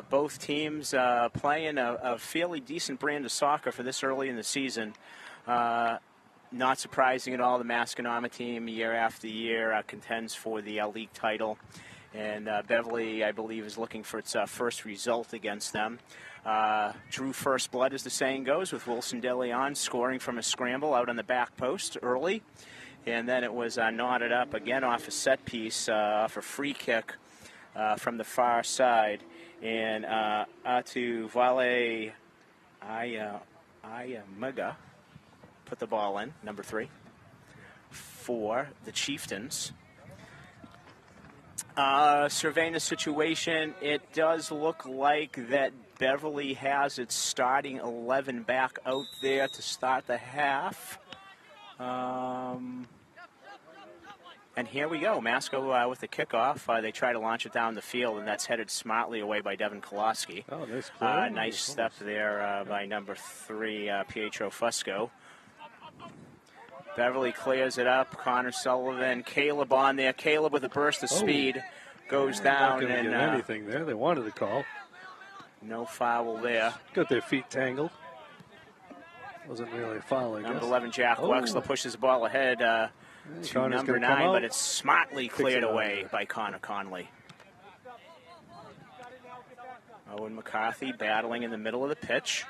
Both teams playing a fairly decent brand of soccer for this early in the season. Not surprising at all, the Masconomet team, year after year, contends for the league title. And Beverly, I believe, is looking for its first result against them. Drew first blood, as the saying goes, with Wilson De Leon scoring from a scramble out on the back post early. And then it was knotted up again off a set piece, off a free kick from the far side. And Atu Vale Ayamuga put the ball in, number 3, for the Chieftains. Surveying the situation, it does look like that Beverly has its starting 11 back out there to start the half. And here we go. Masco with the kickoff. They try to launch it down the field, and that's headed smartly away by Devin Koloski. Oh, nice play. Nice step there by number 3, Pietro Fusco. Beverly clears it up. Connor Sullivan, Caleb on there. Caleb with a burst of speed goes down. Not going to And get anything there. They wanted the call. no foul there. Got their feet tangled. Wasn't really a foul, I guess. Number 11, Jack Wexler, pushes the ball ahead to Connor's number gonna come 9, out. but it's smartly cleared it out. away by Connor Conley. Owen McCarthy battling in the middle of the pitch.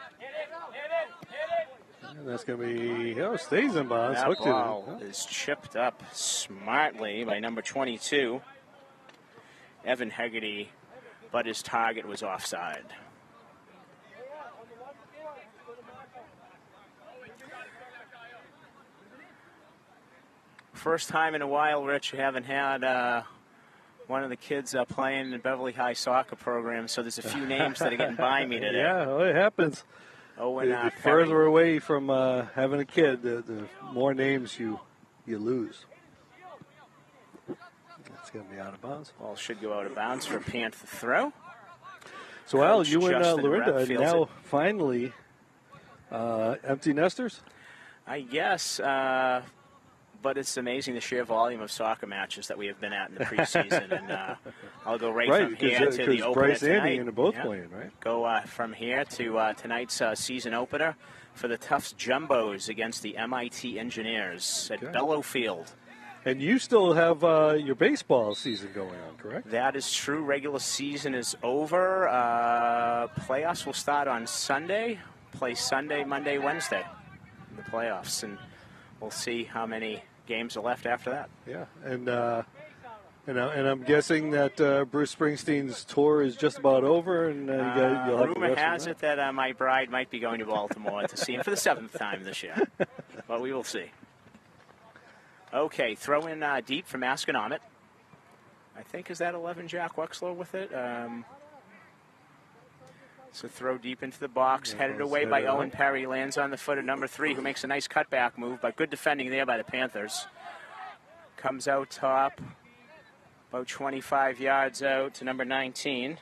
And that's going to be, stays in bounds. That Hooked it in. ball is chipped up smartly by number 22, Evan Hegarty, but his target was offside. First time in a while, Rich, you haven't had one of the kids playing in the Beverly High soccer program, so there's a few names that are getting by me today. Yeah, well, it happens. Owen The Perry. further away from having a kid, the more names you lose. That's going to be out of bounds. Ball should go out of bounds for a Panther throw. So, Al, Coach you and Justin Lorinda Rep are feels now it. finally empty nesters? I guess, but it's amazing the sheer volume of soccer matches that we have been at in the preseason. And I'll go right from here to the opener Bryce and tonight. Ian are both Yeah. playing, right? Go from here to tonight's season opener for the Tufts Jumbos against the MIT Engineers at Okay. Bellow Field. And you still have your baseball season going on, correct? That is true. Regular season is over. Playoffs will start on Sunday. Play Sunday, Monday, Wednesday in the playoffs, and we'll see how many games are left after that. Yeah, and I'm guessing that Bruce Springsteen's tour is just about over, and you'll have the Rumor rest has of it that my bride might be going to Baltimore to see him for the 7th time this year, but we will see. Okay, throw in deep for Masconomet. I think, is that 11 Jack Wexler with it? So throw deep into the box, headed away by headed Owen up. Perry, lands on the foot of number 3, who makes a nice cutback move, but good defending there by the Panthers. Comes out top, about 25 yards out to number 19.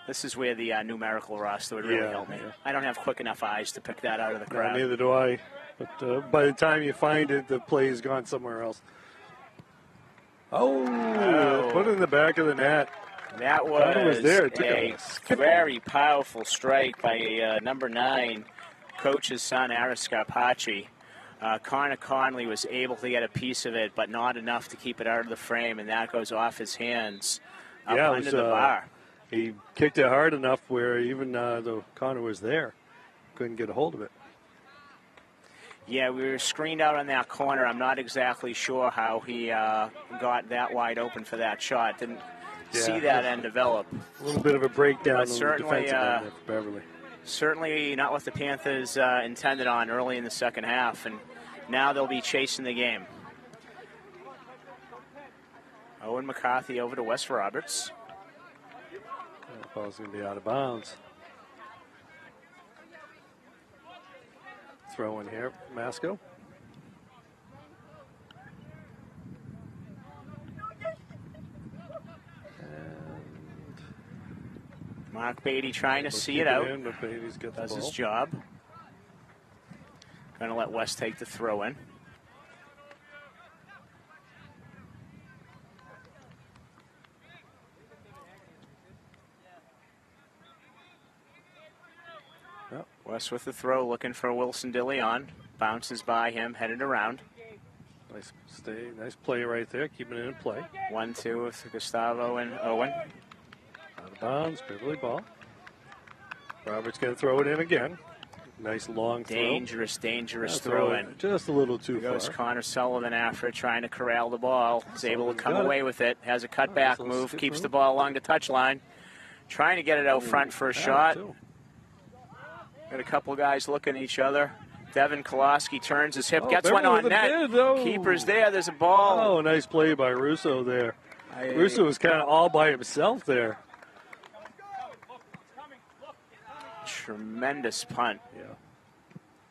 This is where the numerical roster would really help me. Yeah. I don't have quick enough eyes to pick that out of the No, crowd. neither do I. But by the time you find it, the play has gone somewhere else. Oh, put it in the back of the net. That Connor was was there. It took a a skip. very powerful strike by number 9, coach's son, Aris Scarpacci. Connor Conley was able to get a piece of it, but not enough to keep it out of the frame, and that goes off his hands up Yeah, it under was, the bar. He kicked it hard enough where even though Connor was there, couldn't get a hold of it. Yeah, we were screened out on that corner. I'm not exactly sure how he got that wide open for that shot. Didn't see that end develop. A little bit of a breakdown on the certainly, defensive end there for Beverly. Certainly not what the Panthers intended on early in the second half, and now they'll be chasing the game. Owen McCarthy over to Wes Roberts. That ball's going to be out of bounds. Throw in here, Masco. Mark Beatty trying to see it out. But Beatty's got the Does ball. his job. Going to let West take the throw in. Yep. West with the throw, looking for Wilson DeLeon. Bounces by him, headed around. Nice play right there, keeping it in play. 1-2 with Gustavo and Owen. Out of bounds, Beverly ball. Roberts going to throw it in again. Nice long throw. Dangerous throw in. Just a little too There goes far. Connor Sullivan after it, trying to corral the ball. Is able to come away with it. Has a cutback move, keeps the ball along the touchline. Trying to get it out front for a shot. Got a couple guys looking at each other. Devin Koloski turns his hip, gets one on net. Keeper's there, there's a ball. Oh, nice play by Russo there. Russo was kind of all by himself there. Tremendous punt. Yeah.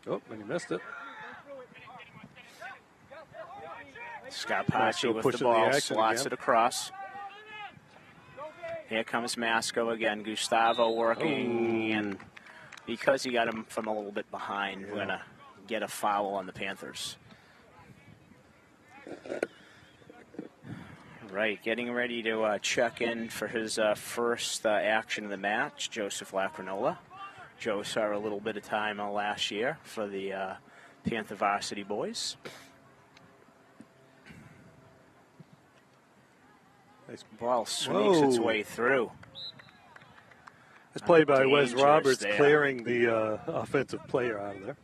Oh, and he missed it. Scott Pachi with the ball, slots it across. Here comes Masco again. Gustavo working, and because he got him from a little bit behind, we're going to get a foul on the Panthers. Right, getting ready to check in for his first action of the match, Joseph Lacrinola. Joe saw a little bit of time last year for the Panther varsity boys. Nice ball swings its way through. It's played by Wes Dangerous Roberts, there. clearing the offensive player out of there.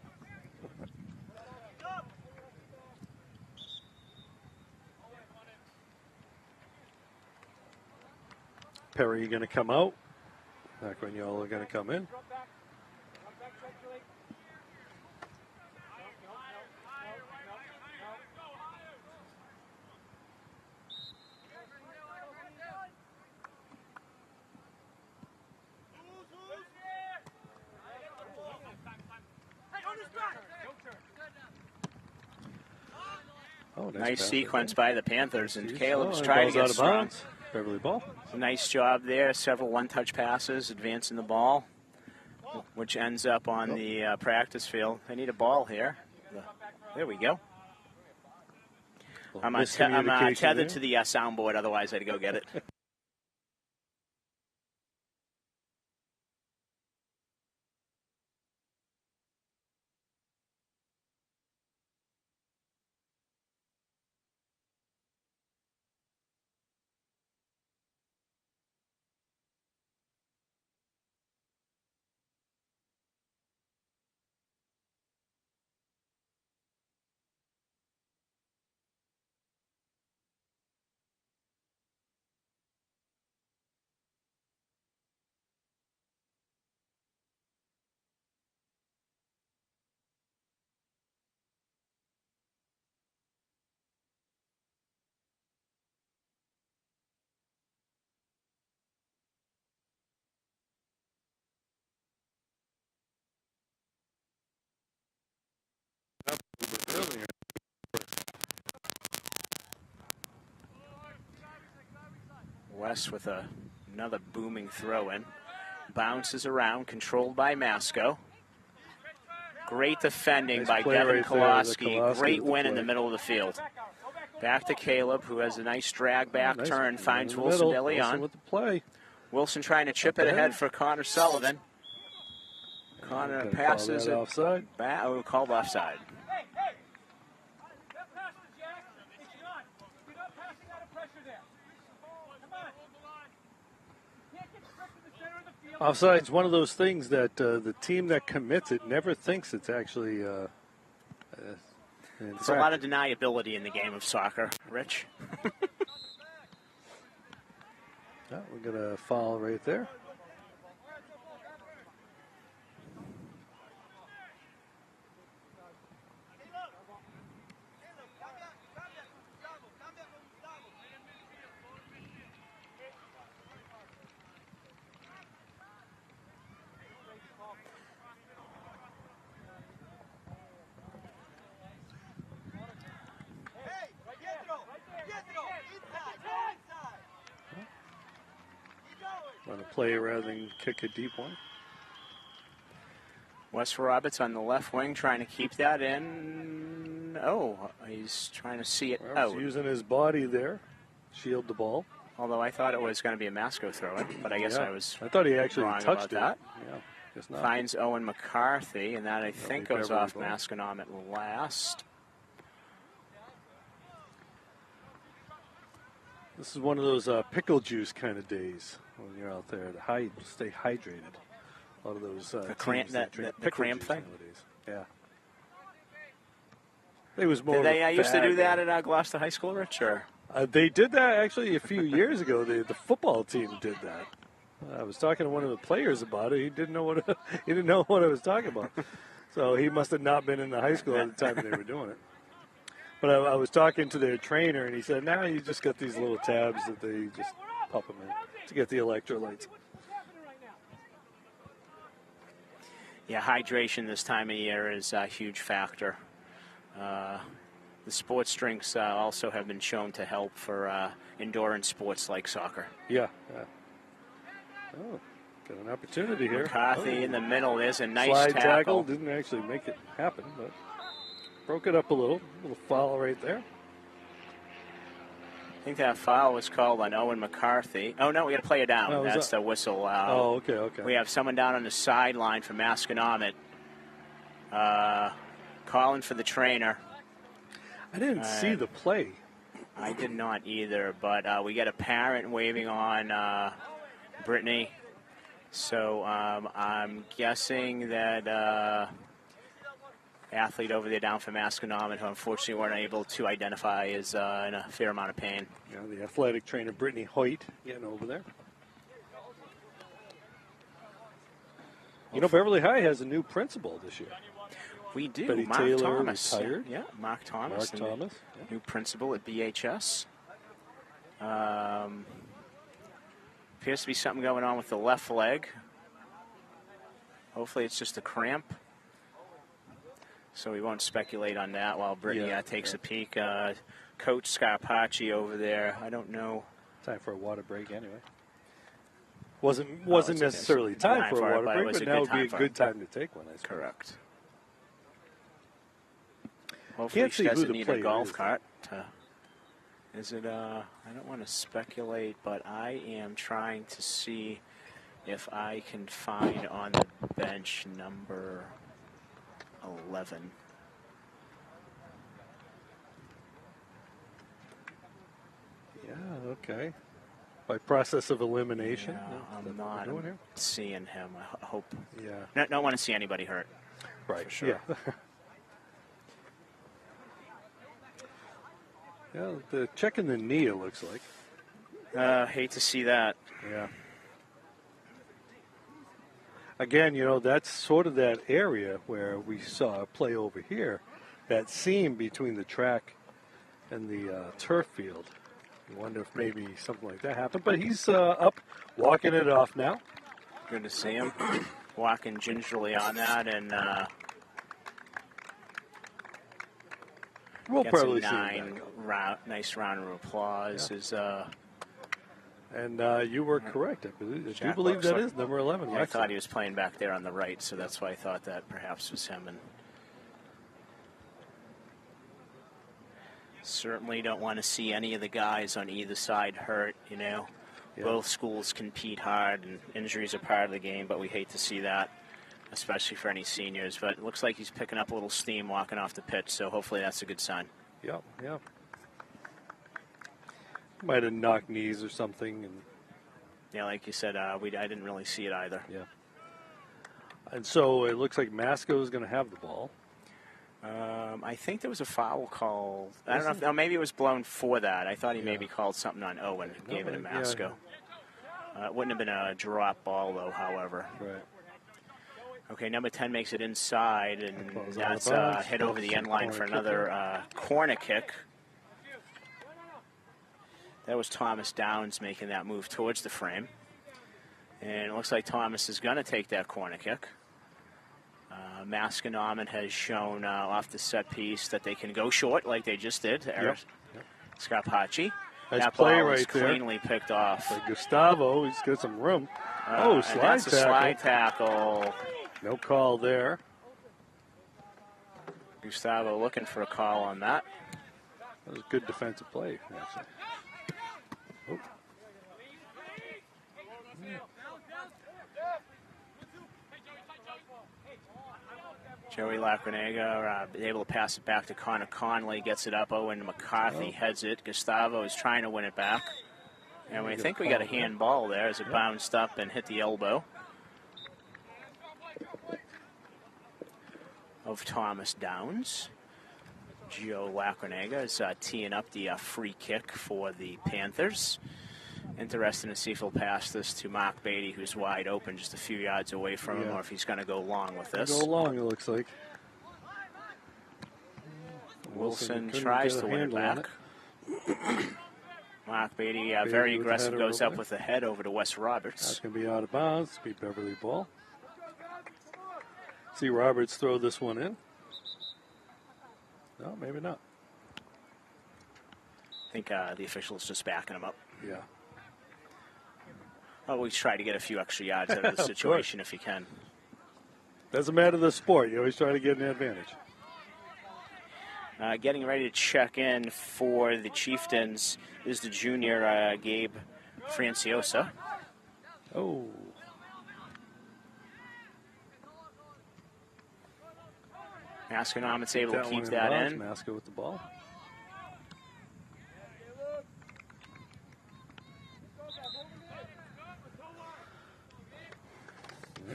Perry going to come out. Macragnola going to come in. Oh, nice sequence by the Panthers, and Caleb's Oh, trying to get out of strong. bounds. Beverly ball. Nice job there. Several one-touch passes, advancing the ball, which ends up on the practice field. They need a ball here. There we go. I'm tethered to the soundboard, otherwise I'd go get it. West with another booming throw in. Bounces around, controlled by Masco. Great defending by Devin Koloski. Great win in the middle of the field. Back to Caleb, who has a nice drag back turn, finds Wilson DeLeon. With the play. Wilson trying to chip it ahead for Connor Sullivan. Connor passes it offside. back. Oh, called offside. Offside's one of those things that the team that commits it never thinks it's actually. There's a lot of deniability in the game of soccer, Rich. Yeah, we're going to foul right there. Run a play rather than kick a deep one. Wes Roberts on the left wing trying to keep that in. Oh, he's trying to see it Well, out. he's using his body there, shield the ball. Although I thought it was going to be a Masco throw-in, but I guess Yeah. I thought he actually wrong touched about it. that. Yeah, guess not. Finds Owen McCarthy, and that I think goes Beverly off ball. Masconomet last. This is one of those pickle juice kind of days when you're out there to stay hydrated. A lot of those cramp- teams that the- drink the pickle cramp juice thing? nowadays. Yeah. It was more. Did they of a used to do fad. that at Gloucester High School, Rich? Or? They did that actually a few years ago. The football team did that. I was talking to one of the players about it. He didn't know what I was talking about. So he must have not been in the high school at the time they were doing it. But I was talking to their trainer, and he said, "Now you just got these little tabs that they just pop them in to get the electrolytes." Yeah, hydration this time of year is a huge factor. The sports drinks also have been shown to help for endurance sports like soccer. Yeah. Oh, got an opportunity here. McCarthy in the middle. There's a nice slide tackle. Didn't actually make it happen, but broke it up a little foul right there. I think that foul was called on Owen McCarthy. Oh, no, we got to play it down. Oh, That's the whistle. Okay. We have someone down on the sideline for Masconomet calling for the trainer. I didn't see the play. I did not either, but we got a parent waving on Brittany. So I'm guessing that athlete over there down for Masconomet, who unfortunately weren't able to identify, is in a fair amount of pain. Yeah, the athletic trainer, Brittany Hoyt, getting over there. You know, Beverly High has a new principal this year. We do. Betty Mark Taylor Thomas. retired. Yeah, Mark Thomas. Mark Thomas. Yeah. New principal at BHS. Appears to be something going on with the left leg. Hopefully it's just a cramp. So we won't speculate on that while Brittany takes a peek. Coach Scarpacci over there. I don't know. Time for a water break anyway. Wasn't necessarily time for a water break, but now would be a good time to take one, I suppose. Correct. Hopefully Can't she see who doesn't the need a player golf is. cart. Is it, I don't want to speculate, but I am trying to see if I can find on the bench number 11. Yeah, okay. By process of elimination. Yeah, that's I'm what we're not doing here. seeing him. I hope. Yeah. Don't want to see anybody hurt. Right. For sure. Yeah. Yeah, the checking the knee, it looks like. Hate to see that. Yeah. Again, you know, that's sort of that area where we saw a play over here, that seam between the track and the turf field. You wonder if maybe something like that happened. But he's up, walking it off now. Good to see him walking gingerly on that, and We'll gets probably a see him back. nice round of applause. Yeah. And you were correct. I do Jack believe that Wexler. is number 11. I Wexler. thought he was playing back there on the right, so that's why I thought that perhaps was him. And certainly don't want to see any of the guys on either side hurt, you know. Yeah. Both schools compete hard, and injuries are part of the game, but we hate to see that, especially for any seniors. But it looks like he's picking up a little steam walking off the pitch, so hopefully that's a good sign. Yep. Might have knocked knees or something. And Yeah, like you said, I didn't really see it either. yeah. And so it looks like Masco is going to have the ball. I think there was a foul call. I don't know. If, maybe it was blown for that. I thought he maybe called something on Owen, gave it to Masco. It wouldn't have been a drop ball, though, however. Right. Okay, number 10 makes it inside, and Close that's out of bounds. hit over the end line for another corner kick. That was Thomas Downs making that move towards the frame. And it looks like Thomas is going to take that corner kick. Masconomet has shown off the set piece that they can go short like they just did. Scarpacci. Nice that play ball right is there. cleanly picked off. By Gustavo, he's got some room. And slide that's a tackle. slide tackle. No call there. Gustavo looking for a call on that. That was a good defensive play, actually. Oh. Joey Lacronega able to pass it back to Connor Conley, gets it up. Owen McCarthy heads it. Gustavo is trying to win it back. And we think we got a handball there as it bounced up and hit the elbow of Thomas Downs. Joe Lacronega is teeing up the free kick for the Panthers. Interesting to see if he'll pass this to Mark Beatty, who's wide open just a few yards away from him, or if he's going to go long with this. Go long, it looks like. Wilson tries to win it back. Mark Beatty, very aggressive, goes up with the head over to Wes Roberts. That's going to be out of bounds. Be Beverly ball. See Roberts throw this one in. No, maybe not. I think the official's just backing him up. Yeah. Always try to get a few extra yards out of the situation if you can. Doesn't matter the sport. You always try to get an advantage. Getting ready to check in for the Chieftains is the junior Gabe Franciosa. Oh. Masconomet's able to keep that in. Masco with the ball.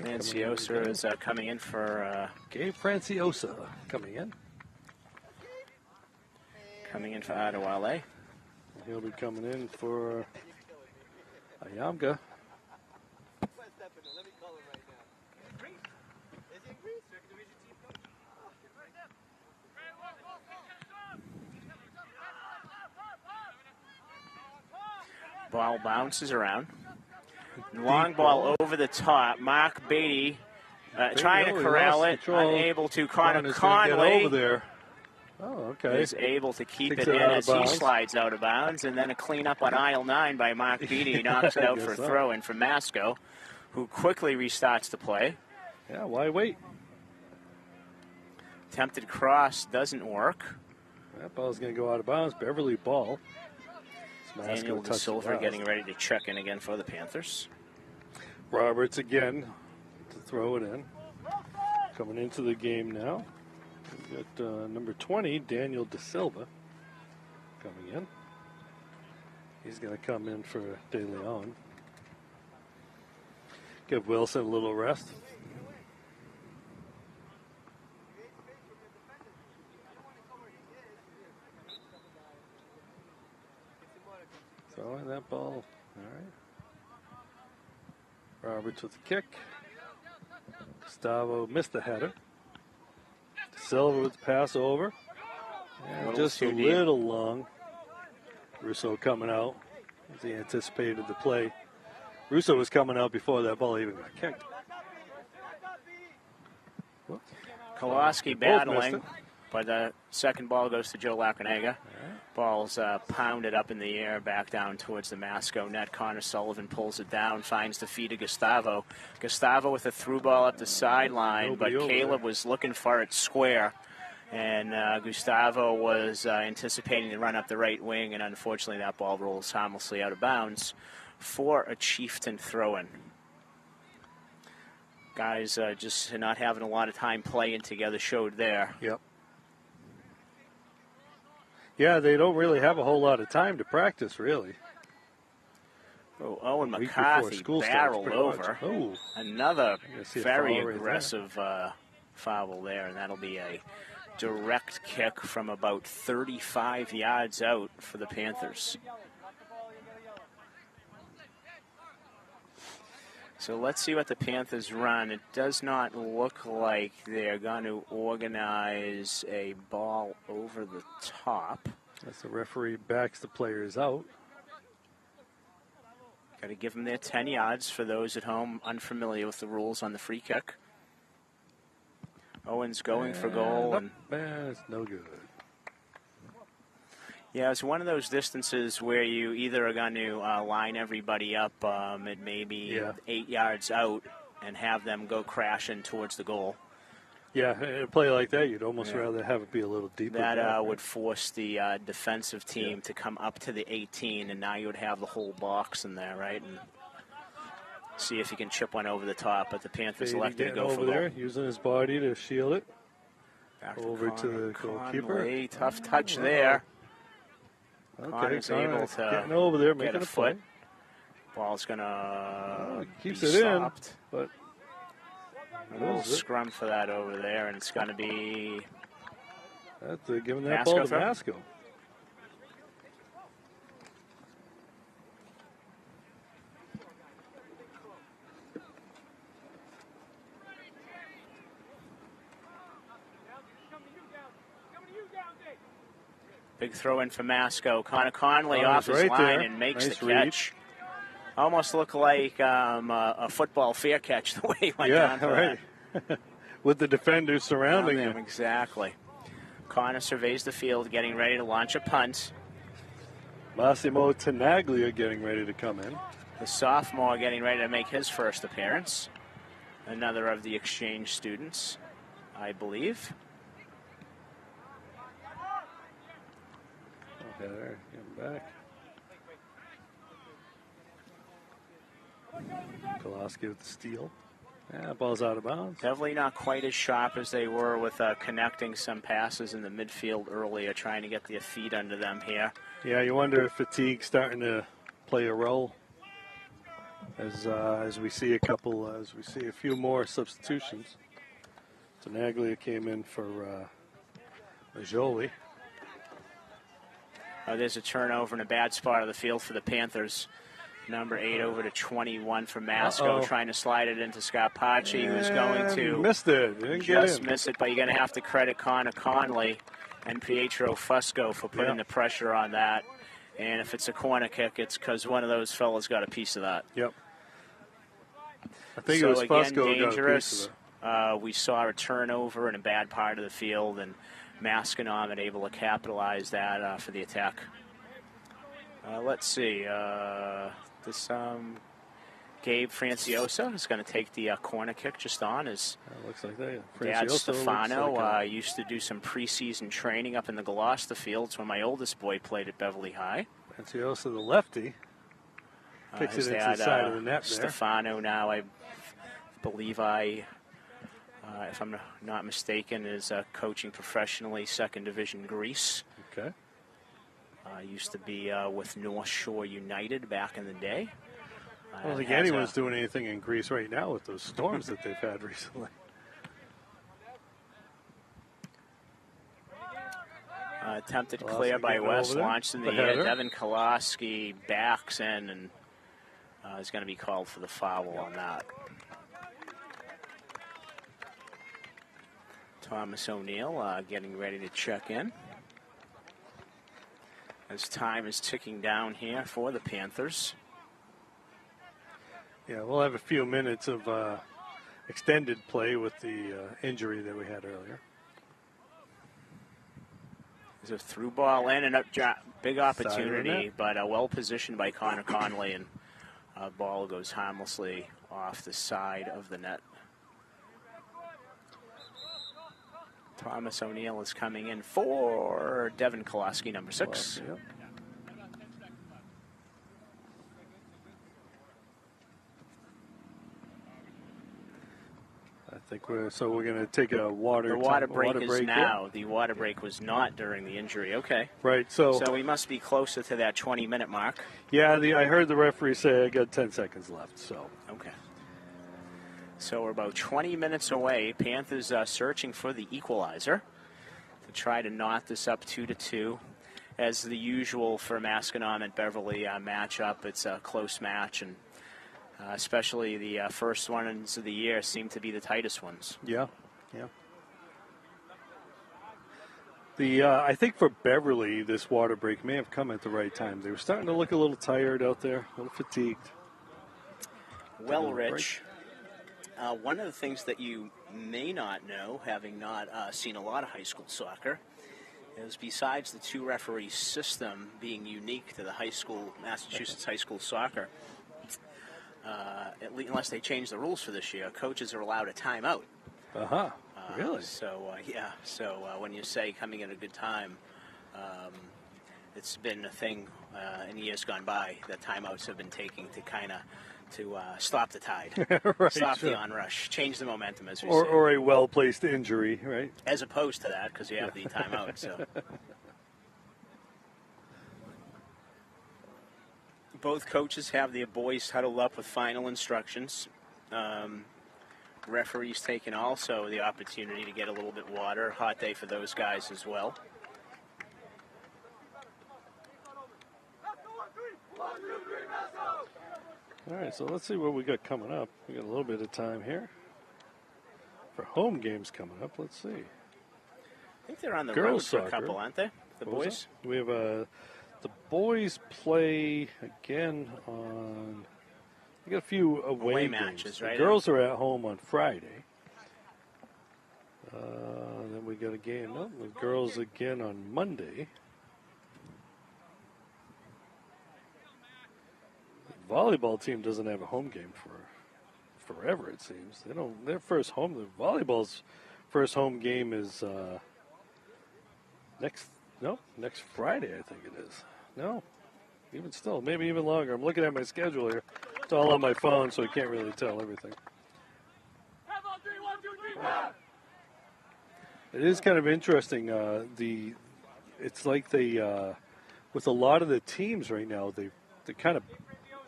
Franciosa is coming in for... Gabe Franciosa coming in. Coming in for Adewale. He'll be coming in for Ayamga. Ball bounces around. Long ball over the top. Mark Beatty trying to corral it. Unable to. Connor Conley over there. Oh, okay. Is able to keep it in as he slides out of bounds. And then a cleanup on aisle 9 by Mark Beatty. Knocks it out for a throw-in from Masco, who quickly restarts the play. Yeah, why wait? Attempted cross doesn't work. That ball's going to go out of bounds. Beverly ball. Daniel De Silva getting ready to check in again for the Panthers. Roberts again to throw it in. Coming into the game now. We've got number 20, Daniel De Silva, coming in. He's going to come in for De Leon. Give Wilson a little rest. Throwing that ball. All right. Roberts with the kick. Gustavo missed the header. Silva with the pass over. And just a little long. Russo coming out as he anticipated the play. Russo was coming out before that ball even got kicked. Kowalski battling, but the second ball goes to Joe Lacronega. Ball's pounded up in the air, back down towards the Masco net. Connor Sullivan pulls it down, finds the feet of Gustavo. Gustavo with a through ball up the sideline, but Caleb was looking for it square. And Gustavo was anticipating to run up the right wing, and unfortunately that ball rolls harmlessly out of bounds for a Chieftain throw-in. Guys just not having a lot of time playing together showed there. Yep. Yeah, they don't really have a whole lot of time to practice, really. Oh, Owen McCarthy barreled over. Oh. Another very aggressive foul there, and that'll be a direct kick from about 35 yards out for the Panthers. So let's see what the Panthers run. It does not look like they're going to organize a ball over the top. As the referee backs the players out. Got to give them their 10 yards for those at home unfamiliar with the rules on the free kick. Owen's going for goal. It's no good. Yeah, it's one of those distances where you either are going to line everybody up at maybe 8 yards out and have them go crashing towards the goal. Yeah, in a play like that, you'd almost rather have it be a little deeper. That would force the defensive team to come up to the 18, and now you would have the whole box in there, right? And see if you can chip one over the top, but the Panthers elected to go for there, goal. using his body to shield it. Back over to the goalkeeper. Tough touch there. Okay, Connor's able to getting over there, get making a a play. foot. Ball's gonna keeps be it stopped. in, but a little scrum for that over there, and it's going to be giving that ball to Masco. Big throw in for Masco. Connor Conley off his right line there. and makes Nice the catch. Almost looked like a football fair catch the way he went down for right. With the defenders surrounding him. Exactly. Connor surveys the field, getting ready to launch a punt. Massimo Tenaglia getting ready to come in. The sophomore getting ready to make his first appearance. Another of the exchange students, I believe. Okay, there, get him back. Koloski with the steal. Yeah, ball's out of bounds. Beverly not quite as sharp as they were with connecting some passes in the midfield earlier, trying to get their feet under them here. Yeah, you wonder if fatigue's starting to play a role as we see a few more substitutions. Tenaglia came in for Majoli. There's a turnover in a bad spot of the field for the Panthers. Number 8 over to 21 for Masco, trying to slide it into Scott Pachi, who's going to missed it. Miss it, but you're going to have to credit Connor Conley and Pietro Fusco for putting the pressure on that. And if it's a corner kick, it's because one of those fellas got a piece of that. Yep. I think it was Fusco dangerous. We saw a turnover in a bad part of the field, and Masconomet able to capitalize that for the attack. Let's see. This Gabe Franciosa is going to take the corner kick just on his looks like that. dad Stefano used to do some preseason training up in the Gloucester fields when my oldest boy played at Beverly High. Franciosa, the lefty, kicks it into the side of the net there. Stefano now, I believe if I'm not mistaken, is coaching professionally second division Greece. Okay. Used to be with North Shore United back in the day. I don't think anyone's doing anything in Greece right now with those storms that they've had recently. Attempted clear by West, launched in the air. Devin Koloski backs in and is going to be called for the foul on that. Thomas O'Neill getting ready to check in as time is ticking down here for the Panthers. Yeah, we'll have a few minutes of extended play with the injury that we had earlier. There's a through ball in and up, big opportunity, but well positioned by Connor Conley, and ball goes harmlessly off the side of the net. Thomas O'Neill is coming in for Devin Koloski, number 6. Yep. I think we're going to take a water break. The water break is now. The water break was not during the injury. Okay. Right. So we must be closer to that 20-minute mark. Yeah. I heard the referee say I got 10 seconds left. So. Okay. So we're about 20 minutes away. Panthers are searching for the equalizer to try to knot this up 2-2. As the usual for Masconomet Beverly matchup, it's a close match, and especially the first ones of the year seem to be the tightest ones. Yeah. I think for Beverly, this water break may have come at the right time. They were starting to look a little tired out there, a little fatigued. Well, Rich, one of the things that you may not know, having not seen a lot of high school soccer, is besides the two referee system being unique to the high school, Massachusetts high school soccer, unless they change the rules for this year, coaches are allowed a timeout. Really? So when you say coming at a good time, it's been a thing in years gone by that timeouts have been taking to stop the tide, Right, stop sure. the onrush, change the momentum, as we say. Or a well-placed injury, right? As opposed to that, because you have the timeout. So both coaches have their boys huddled up with final instructions. Referees taking also the opportunity to get a little bit water. Hot day for those guys as well. All right, so let's see what we got coming up. We got a little bit of time here for home games coming up. Let's see. I think they're on the Girls road for a soccer. couple, aren't they? The What was boys? that? We have the boys play again on. We got a few away matches, games. right? The girls are at home on Friday. Then we got a game. No, the girls again on Monday. The volleyball team doesn't have a home game for forever. It seems they don't. Their first home. The volleyball's first home game is next Friday. I think it is. No, even still, maybe even longer. I'm looking at my schedule here. It's all on my phone, so I can't really tell everything. It is kind of interesting. It's like they, with a lot of the teams right now, they kind of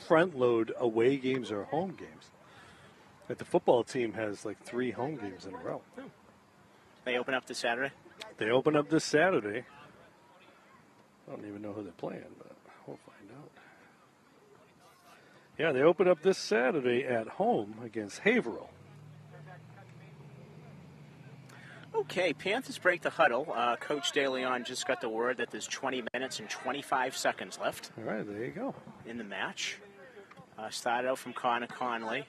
front load away games or home games. Like the football team has like 3 home games in a row. They open up this Saturday? They open up this Saturday. I don't even know who they're playing, but we'll find out. Yeah, they open up this Saturday at home against Haverhill. Okay, Panthers break the huddle. Coach DeLeon just got the word that there's 20 minutes and 25 seconds left All right, there you go. in the match. Started out from Connor Conley.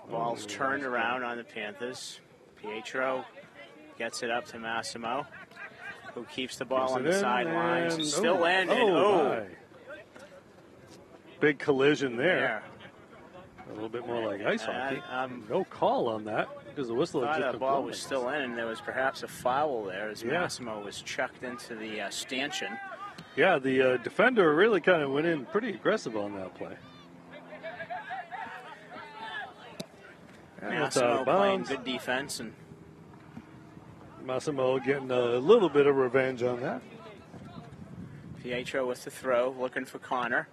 Ball's turned around on the Panthers. Pietro gets it up to Massimo, who keeps the ball on the sidelines. and- Still in, and my. Big collision there. there. A little bit more like ice hockey. Um, No call on that because the whistle had Thought just the been ball blown, was I guess. still in, and there was perhaps a foul there as Yeah. Massimo was chucked into the stanchion. Yeah, the defender really kind of went in pretty aggressive on that play. And it's out Massimo of playing bounds. good defense, and Massimo getting a little bit of revenge on that. Pietro with the throw, looking for Connor.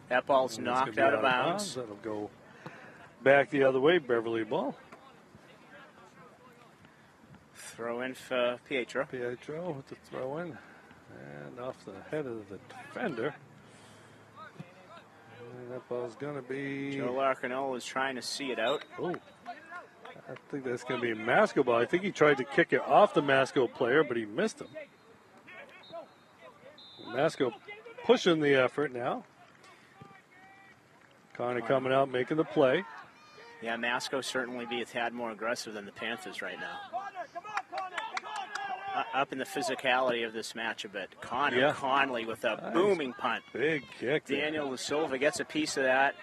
That ball's And it's knocked gonna be out of bounds. That'll go back the other way, Beverly ball. Throw in for Pietro. Pietro with the throw in. And off the head of the defender. And that ball's going to be... Joe Larcanola is trying to see it out. Oh, I think that's going to be a Masco ball. I think he tried to kick it off the Masco player, but he missed him. Masco pushing the effort now. Connor coming out, making the play. Yeah, Masco certainly be a tad more aggressive than the Panthers right now. Up in the physicality of this match a bit. Connor Yeah. Conley with a Nice. booming punt. Big kick there. Daniel De Silva gets a piece of that,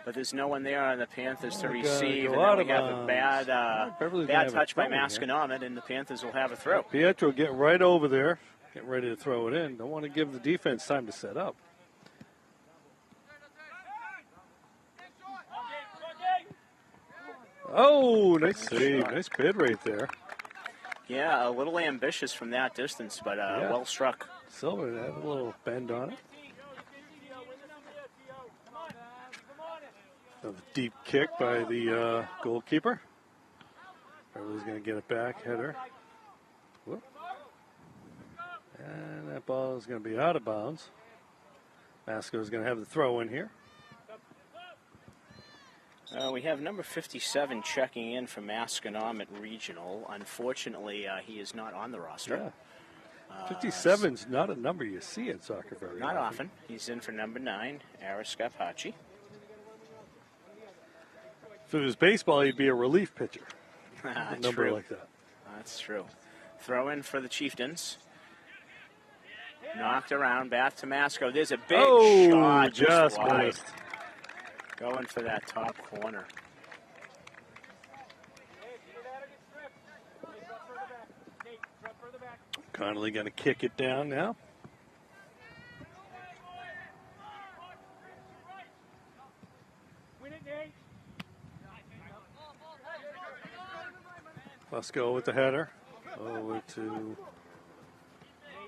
but there's no one there on the Panthers to Oh, gotta receive. go And out then we of have a bounds. Beverly's gonna bad have a touch by throw in here. Masconomet, and the Panthers will have a throw. Pietro getting right over there, getting ready to throw it in. Don't want to give the defense time to set up. Oh, nice save. Nice bid right there. Yeah, a little ambitious from that distance, but Yeah. well struck. Silver had a little bend on it. A deep kick by the goalkeeper. Beverly's going to get it back, header. Whoop. And that ball is going to be out of bounds. Masco is going to have the throw in here. We have number 57 checking in for Masconomet Regional. Unfortunately, he is not on the roster. Yeah. 57's not a number you see in soccer very Not often. He's in for number 9, Aris Scapaci. If it was baseball, he'd be a relief pitcher. A number True. like that. That's true. Throw in for the Chieftains. Knocked around, back to Masco. There's a big shot just wide. missed. Going for that top corner. Connolly going to kick it down now. Let's go with the header. Over to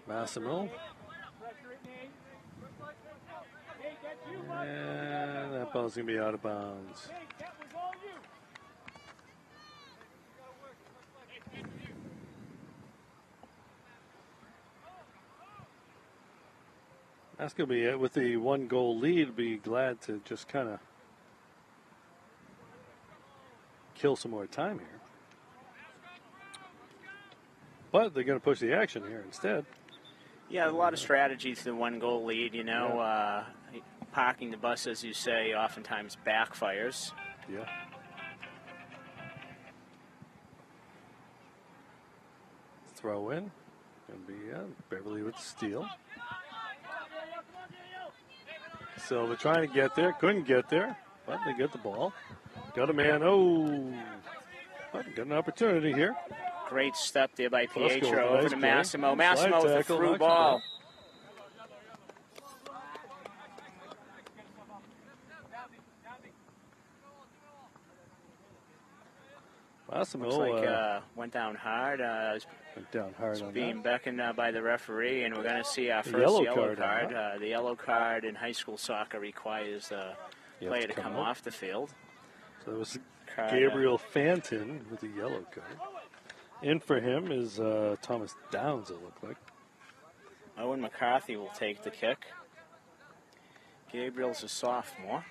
Massimo. And that ball's going to be out of bounds. That's going to be it. With the 1-goal lead, be glad to just kind of kill some more time here. But they're going to push the action here instead. Yeah, a lot of strategy to the 1-goal lead. You know, parking the bus, as you say, oftentimes backfires. Yeah. Throw in. Going to be Beverly with the steal. So they're trying to get there. Couldn't get there, but they get the ball. Got a man. Got an opportunity here. Great step there by Pietro. Nice Over to play. Massimo. Massimo with a tackle, through knocks it ball. Massimo Looks like went down hard. went down hard on Being that. beckoned by the referee, and we're going to see our The first yellow yellow card, card. The yellow card in high school soccer requires the You have player to to come come out. off the field. So it was Card, Gabriel Fanton with the yellow card. In for him is Thomas Downs, it looked like. Owen McCarthy will take the kick. Gabriel's a sophomore.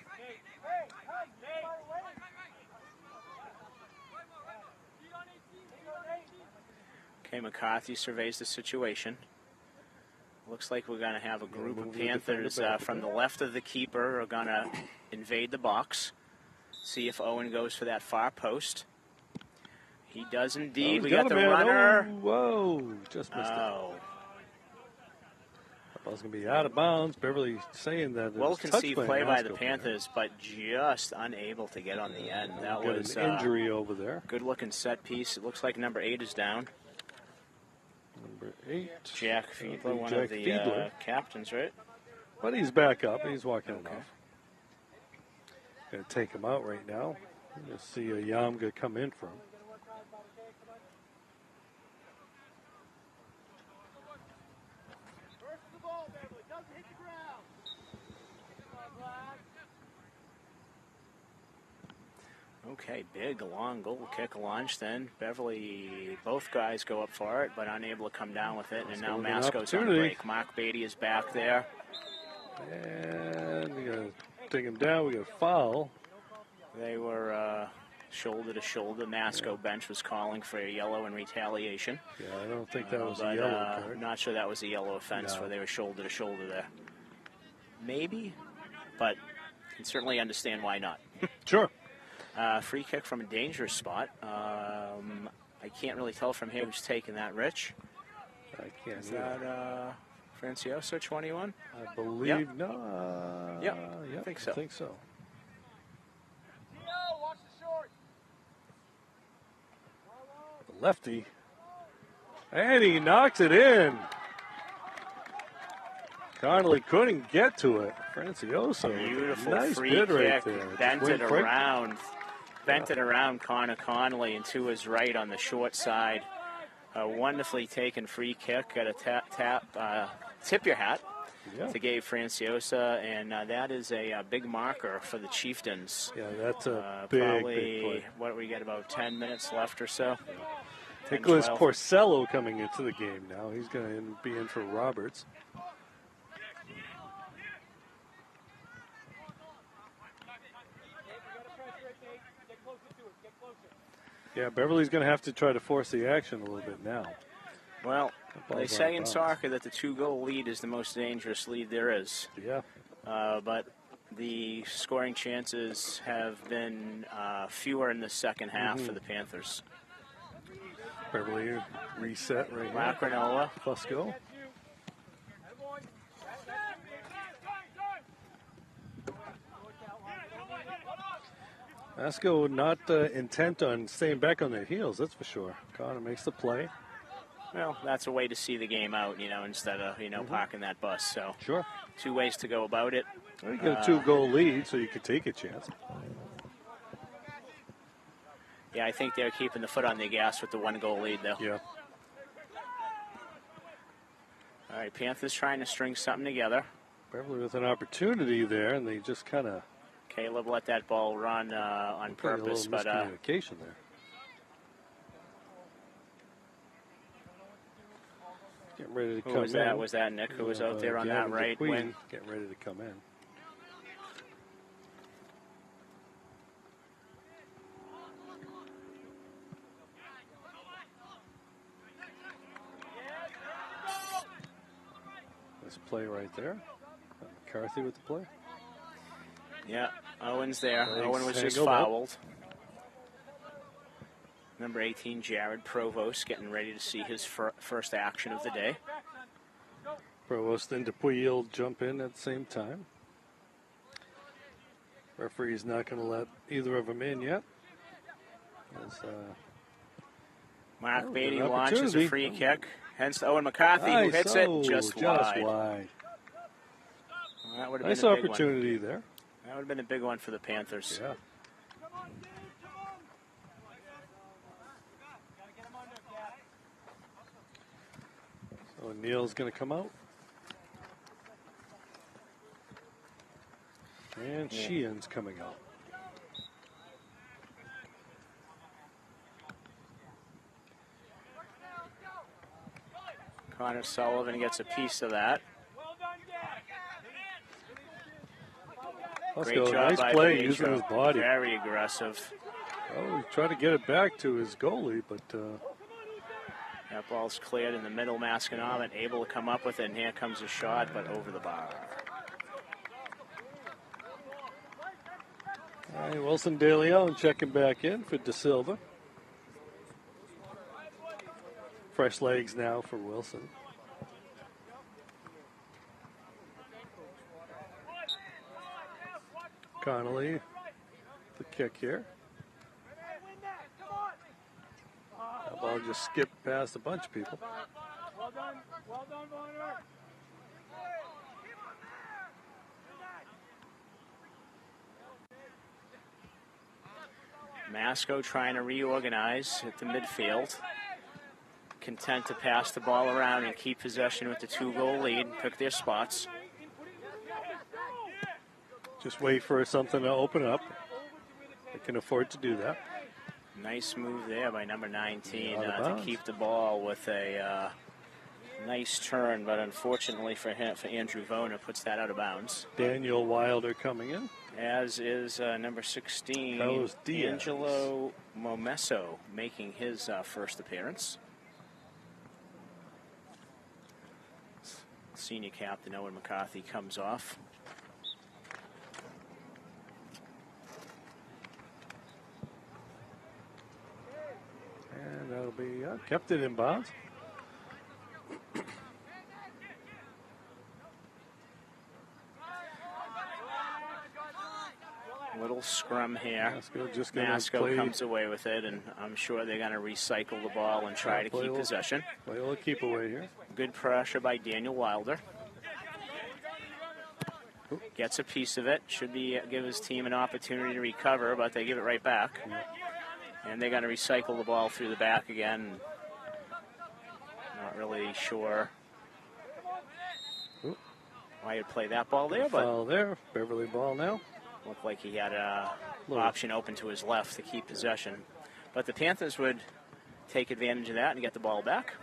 Okay, McCarthy surveys the situation. Looks like we're going to have a group of Panthers from the left of the keeper are going to invade the box. See if Owen goes for that far post. He does indeed. We got the runner. Whoa, just missed it. Oh. That ball's going to be out of bounds. Beverly saying that it Well was conceived touched play by the Masco Panthers, but just unable to get on the end. That Got was an injury over there. good-looking set piece. It looks like number 8 is down. Number 8. Jack Fiedler, one Jack of the Fiedler. captains, right? But he's back up. He's walking him Okay. off. Going to take him out right now. You'll see a Yamga come in for him. Okay, big, long goal kick launch then. Beverly, both guys go up for it, but unable to come down with it. And now an Masco's on opportunity. break. Mark Beatty is back there. And we got to take him down. We got a foul. They were shoulder to shoulder. Masco bench was calling for a yellow in retaliation. Yeah, I don't think that was a But, yellow card. Not sure that was a yellow offense No. where they were shoulder to shoulder there. Maybe, but can certainly understand why not. Sure. Free kick from a dangerous spot. I can't really tell from here who's taking that, Rich. I can't Is either. that Francioso, 21? I believe Yep. no. Yep, Yep, I think so. I think so. The lefty. And he knocks it in. Connolly couldn't get to it. Francioso. Beautiful nice free bid kick. right there. Bent Just it went right- around. Bent it around Connor Connolly and to his right on the short side. A wonderfully taken free kick. Got a tip your hat Yeah. to Gabe Franciosa, and that is a big marker for the Chieftains. Yeah, that's a big, Probably, big play. what we got, about 10 minutes left or so. 10, Nicholas 12. Porcello coming into the game now. He's going to be in for Roberts. Yeah, Beverly's going to have to try to force the action a little bit now. Well, That ball's they out say of in bounds. soccer that the 2-goal lead is the most dangerous lead there is. Yeah. But the scoring chances have been fewer in the second half for the Panthers. Beverly reset right here. Lacrinola. Fusco. Masco not intent on staying back on their heels, that's for sure. Connor makes the play. Well, that's a way to see the game out, instead of, parking that bus. So Sure. 2 ways to go about it. Well, you get a 2-goal lead, so you can take a chance. Yeah, I think they're keeping the foot on the gas with the 1-goal lead, though. Yeah. All right, Panthers trying to string something together. Beverly with an opportunity there, and they just kind of Caleb let that ball run on purpose, a little but miscommunication there. Getting ready to come in. who was that? Was that Nick who was out there on that right wing? Getting ready to come in. Nice play right there. McCarthy with the play. Yeah, Owen's there. Legs Owen was just tangled up. fouled. Number 18, Jared Provost, getting ready to see his first action of the day. Provost and Dupuy will jump in at the same time. Referee's not going to let either of them in yet. As, Mark good Beatty launches a opportunity. free kick. Hence Owen McCarthy, who hits it just wide. Well, that would have Nice been a big opportunity there. one. That would have been a big one for the Panthers. Yeah. So Neal's going to come out. And Sheehan's coming out. Connor Sullivan gets a piece of that. Let's Great go. job Nice by play Pedro. using his body. Very aggressive. Oh, he tried to get it back to his goalie, but That ball's cleared in the middle. Masconomet able to come up with it, and here comes a shot, but over the bar. all right, Wilson De Leon checking back in for De Silva. Fresh legs now for Wilson. Connolly, the kick here. That ball just skipped past a bunch of people. Well done, Bonner. Masco trying to reorganize at the midfield. Content to pass the ball around and keep possession with the 2-goal lead and pick their spots. Just wait for something to open up. They can afford to do that. Nice move there by number 19 Out of to bounds. keep the ball with a nice turn, but unfortunately for him, for Andrew Vona, puts that out of bounds. Daniel Wilder coming in. As is number 16, Carlos Diaz. Angelo Momesso, making his first appearance. Senior captain Owen McCarthy comes off. And that'll be kept it in bounds. Little scrum here. Masco just going to Masco play, comes away with it, and I'm sure they're going to recycle the ball and try to play a keep little- possession. play a little keep away here. Good pressure by Daniel Wilder. Gets a piece of it. Should be give his team an opportunity to recover, but they give it right back. And they're going to recycle the ball through the back again. Not really sure Oop. why you'd play that ball there, but Foul there. Beverly ball now. looked like he had a Little- option open to his left to keep possession. But the Panthers would take advantage of that and get the ball back.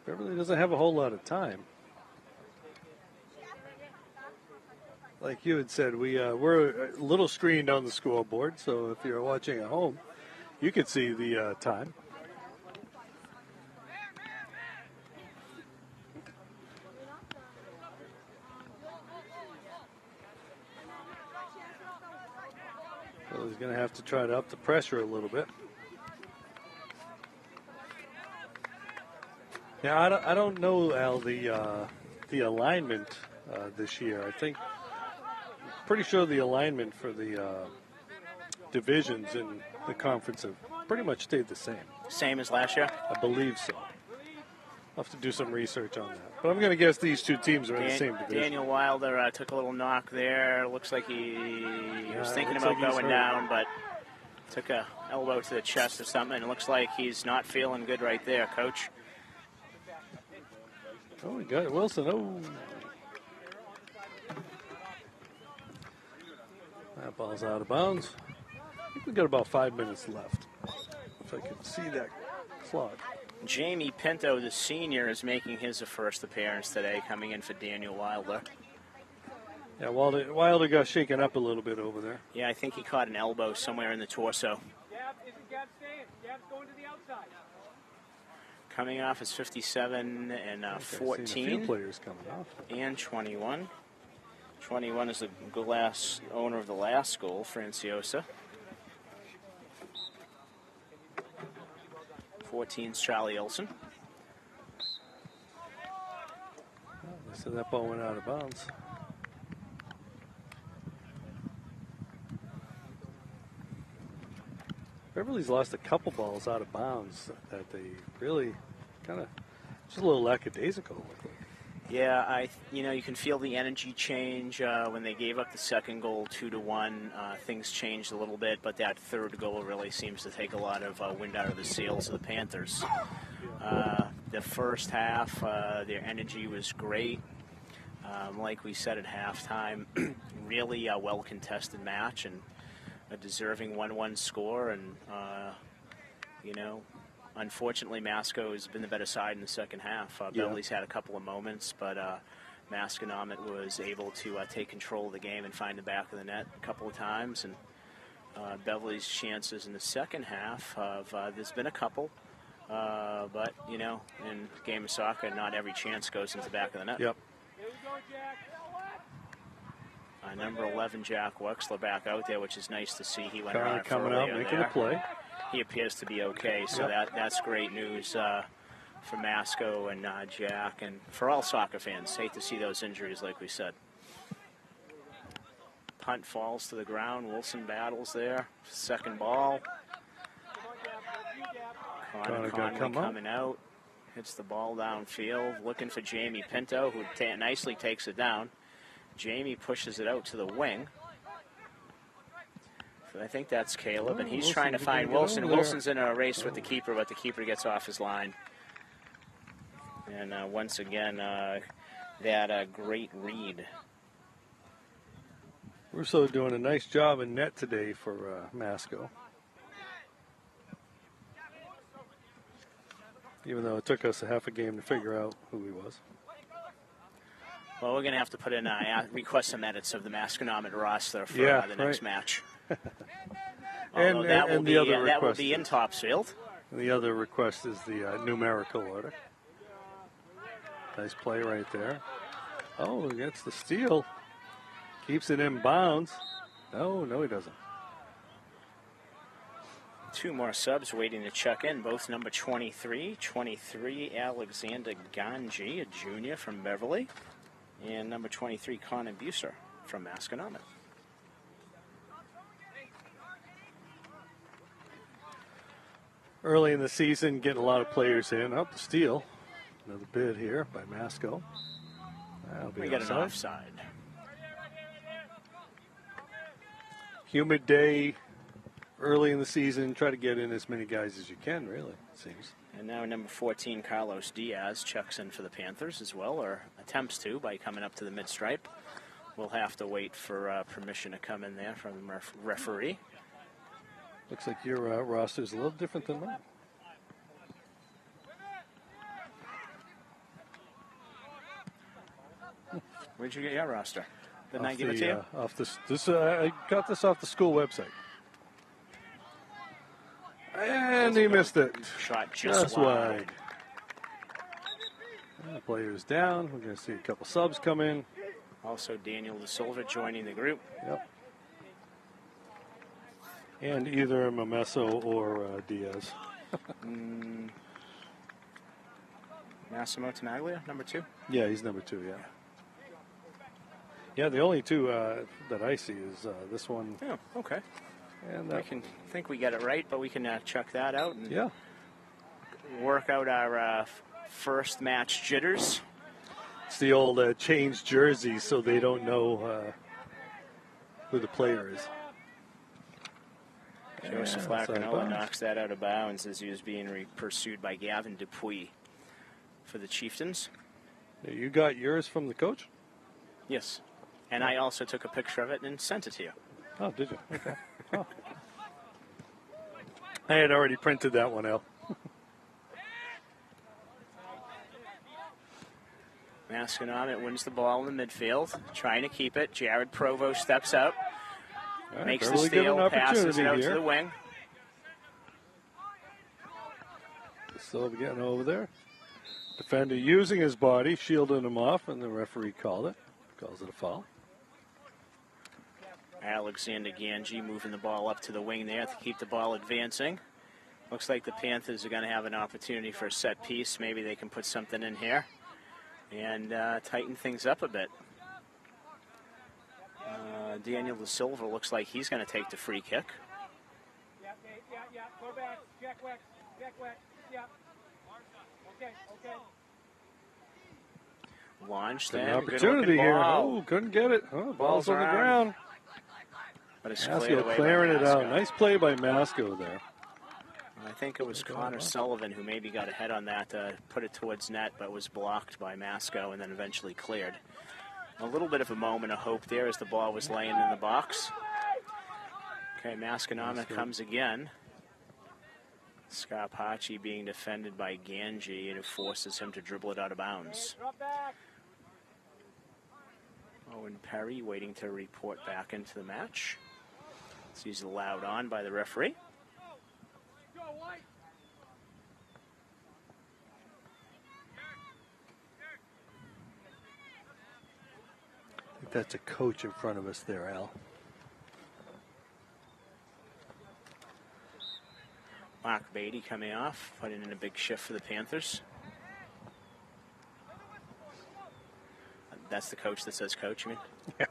Beverly doesn't have a whole lot of time. Like you had said, we're a little screened on the scoreboard, so if you're watching at home, you can see the time. So he's going to have to try to up the pressure a little bit. Yeah, I don't know, Al, the alignment this year. I think pretty sure the alignment for the divisions in the conference have pretty much stayed the same. Same as last year? I believe so. I'll have to do some research on that. But I'm going to guess these two teams are in the same division. Daniel Wilder took a little knock there. Looks like he was thinking about going down, but took a elbow to the chest or something. It looks like he's not feeling good right there, Coach. Oh, we got it. Wilson. Oh. That ball's out of bounds. I think we got about 5 minutes left. If I could see that clock. Jamie Pinto, the senior, is making his first appearance today, coming in for Daniel Wilder. Yeah, Wilder got shaken up a little bit over there. Yeah, I think he caught an elbow somewhere in the torso. Isn't Gab staying? Gab's going to the outside. Coming off is 57 and 14. A few players coming off. And 21. 21 is the owner of the last goal, Franciosa. 14's Charlie Olson. So that ball went out of bounds. Beverly's lost a couple balls out of bounds that they really kind of just a little lackadaisical. Yeah, you can feel the energy change when they gave up the second goal 2-1. Things changed a little bit, but that third goal really seems to take a lot of wind out of the sails of the Panthers. The first half, their energy was great. Like we said at halftime, really a well-contested match and a deserving 1-1 score. And, unfortunately, Masco has been the better side in the second half. Beverly's had a couple of moments, but Masconomet was able to take control of the game and find the back of the net a couple of times. And Beverly's chances in the second half, there's been a couple, but, in a game of soccer, not every chance goes into the back of the net. Yep. Number 11, Jack Wexler, back out there, which is nice to see. He went Connor coming out, making a play. He appears to be okay, so that's great news for Masco and Jack, and for all soccer fans. Hate to see those injuries, like we said. Punt falls to the ground. Wilson battles there. Second ball. Connor coming out. Hits the ball downfield. Looking for Jamie Pinto, who nicely takes it down. Jamie pushes it out to the wing. So I think that's Caleb, and he's trying to find Wilson. Wilson's in a race with the keeper, but the keeper gets off his line. And once again, that great read. Russo doing a nice job in net today for Masco. Even though it took us a half a game to figure out who he was. Well, we're going to have to put in request some edits of the Masconomet roster for the next match. and that will be in is, Topsfield. And the other request is the numerical order. Nice play right there. Oh, he gets the steal. Keeps it in bounds. No, he doesn't. Two more subs waiting to check in, both number 23. 23, Alexander Ganji, a junior from Beverly. And number 23, Connor Buser from Masconomet. Early in the season, getting a lot of players in. Up the steal. Another bid here by Masco. We got an offside. Humid day, early in the season. Try to get in as many guys as you can, really, it seems. And now number 14, Carlos Diaz, checks in for the Panthers as well, or attempts to by coming up to the mid-stripe. We'll have to wait for permission to come in there from the referee. Looks like your roster is a little different than mine. Where'd you get your roster? Didn't I give it to you? I got this off the school website. And he missed it. Shot just wide. The player's down. We're going to see a couple subs come in. Also Daniel De Silva joining the group. Yep. And either Mamesso or Diaz. Massimo Tenaglia, number 2? Yeah, he's number 2, yeah. Yeah, the only two that I see is this one. Oh, okay. And I can think we get it right, but we can check that out and yeah, work out our first match jitters. it's the old change jerseys so they don't know who the player is. Joseph Lacanoa knocks that out of bounds as he was being pursued by Gavin Dupuis for the Chieftains. You got yours from the coach? Yes. And I also took a picture of it and sent it to you. Oh, did you? Okay. Oh. I had already printed that one out. Masconomet wins the ball in the midfield, trying to keep it. Jared Provo steps out, Right, makes the Beverly steal, passes it out here. to the wing. Still getting over there. Defender using his body, shielding him off, and the referee calls it a foul. Alexander Ganji moving the ball up to the wing there to keep the ball advancing. Looks like the Panthers are going to have an opportunity for a set piece. Maybe they can put something in here and tighten things up a bit. Daniel Da Silva looks like he's going to take the free kick. Yeah. Go back. Jack Weck. Yeah. Okay. Launched An then. opportunity here. Oh, couldn't get it. Oh, ball's on the ground. But it's cleared away clearing by it out. Masco. Nice play by Masco there. I think it was Connor Sullivan who maybe got ahead on that, put it towards net, but was blocked by Masco and then eventually cleared. A little bit of a moment of hope there as the ball was laying in the box. Okay, Masconomet comes again. Scarpacci being defended by Ganji, and it forces him to dribble it out of bounds. Drop back. Owen Perry waiting to report back into the match. So he's allowed on by the referee. Go, White. I think that's a coach in front of us there, Al. Mark Beatty coming off, putting in a big shift for the Panthers. That's the coach that says coach, you mean? This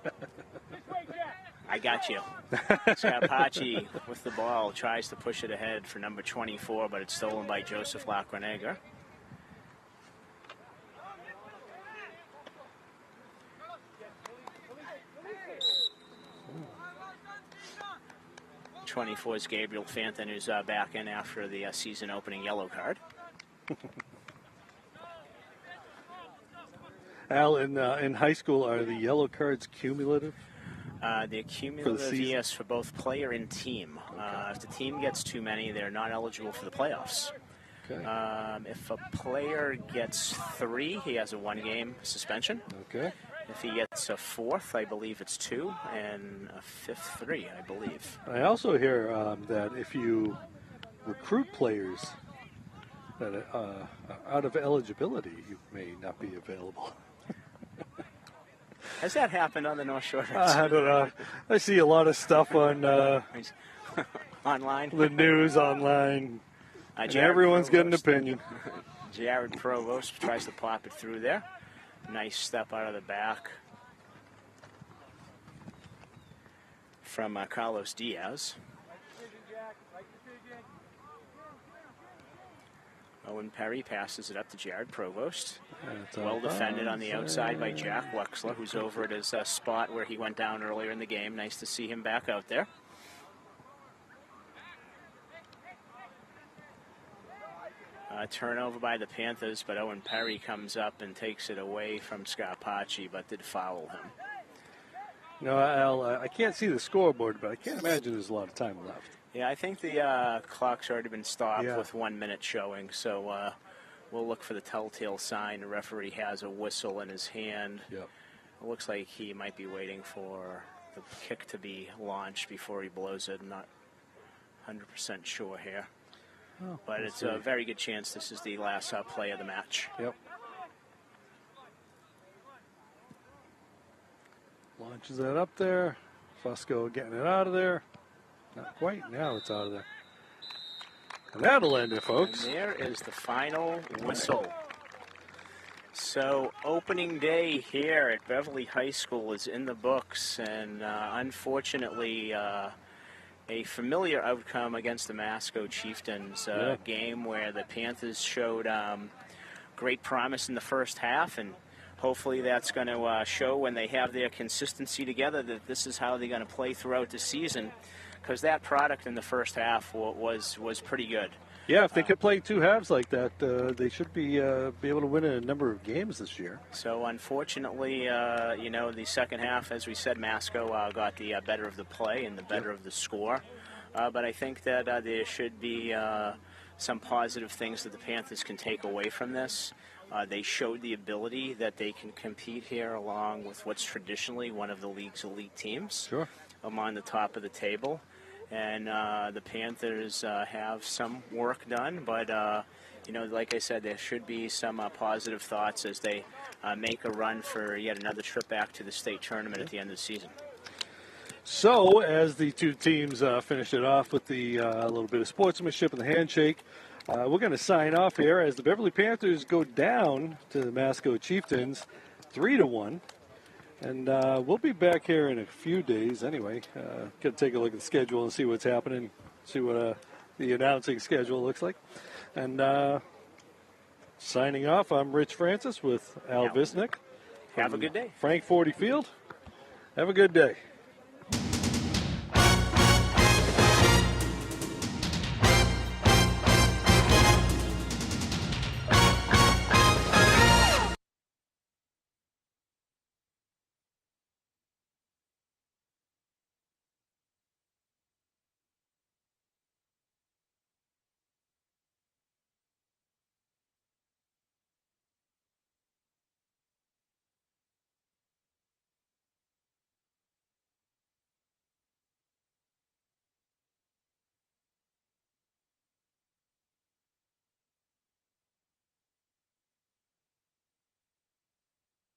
way, Jack. I got you. Scarpacci with the ball tries to push it ahead for number 24, but it's stolen by Joseph Lacronegar. '24 is Gabriel Fanton, who's back in after the season opening yellow card. Al, in high school, are the yellow cards cumulative? The cumulative, yes, for both player and team. If the team gets too many, they're not eligible for the playoffs. Okay. If a player gets 3, he has a 1-game suspension. Okay. If he gets a 4th, I believe it's 2, and a 5th, 3, I believe. I also hear that if you recruit players that are out of eligibility, you may not be available. Has that happened on the North Shore? I don't know. I see a lot of stuff on online. the news online. And Jared everyone's got an Provost. opinion. Jared Provost tries to pop it through there. Nice step out of the back from Carlos Diaz. Owen Perry passes it up to Jared Provost. Well defended on the outside by Jack Wexler, who's over at his spot where he went down earlier in the game. Nice to see him back out there. Turnover by the Panthers, but Owen Perry comes up and takes it away from Scarpacci, but did foul him. No, Al, I can't see the scoreboard, but I can't imagine there's a lot of time left. Yeah, I think the clock's already been stopped with 1 minute showing, so we'll look for the telltale sign. The referee has a whistle in his hand. Yep. It looks like he might be waiting for the kick to be launched before he blows it. I'm not 100% sure here. Oh, But it's a very good chance this is the last play of the match. Yep. Launches that up there. Fusco getting it out of there. Not quite. Now it's out of there. And that'll end it, folks. And there is the final whistle. So opening day here at Beverly High School is in the books, and unfortunately a familiar outcome against the Masco Chieftains, game where the Panthers showed great promise in the first half, and hopefully that's going to show when they have their consistency together that this is how they're going to play throughout the season, because that product in the first half was pretty good. Yeah, if they could play two halves like that, they should be able to win a number of games this year. So unfortunately, the second half, as we said, Masco got the better of the play and the better of the score. But I think that there should be some positive things that the Panthers can take away from this. They showed the ability that they can compete here along with what's traditionally one of the league's elite teams. Sure. On the top of the table. And the Panthers have some work done, but, like I said, there should be some positive thoughts as they make a run for yet another trip back to the state tournament at the end of the season. So, as the two teams finish it off with the little bit of sportsmanship and the handshake, we're going to sign off here as the Beverly Panthers go down to the Masco Chieftains 3-1. And we'll be back here in a few days anyway. Going to take a look at the schedule and see what's happening, see what the announcing schedule looks like. And signing off, I'm Rich Francis with Al Visnick. Have a good day. Frank 40 Field. Have a good day.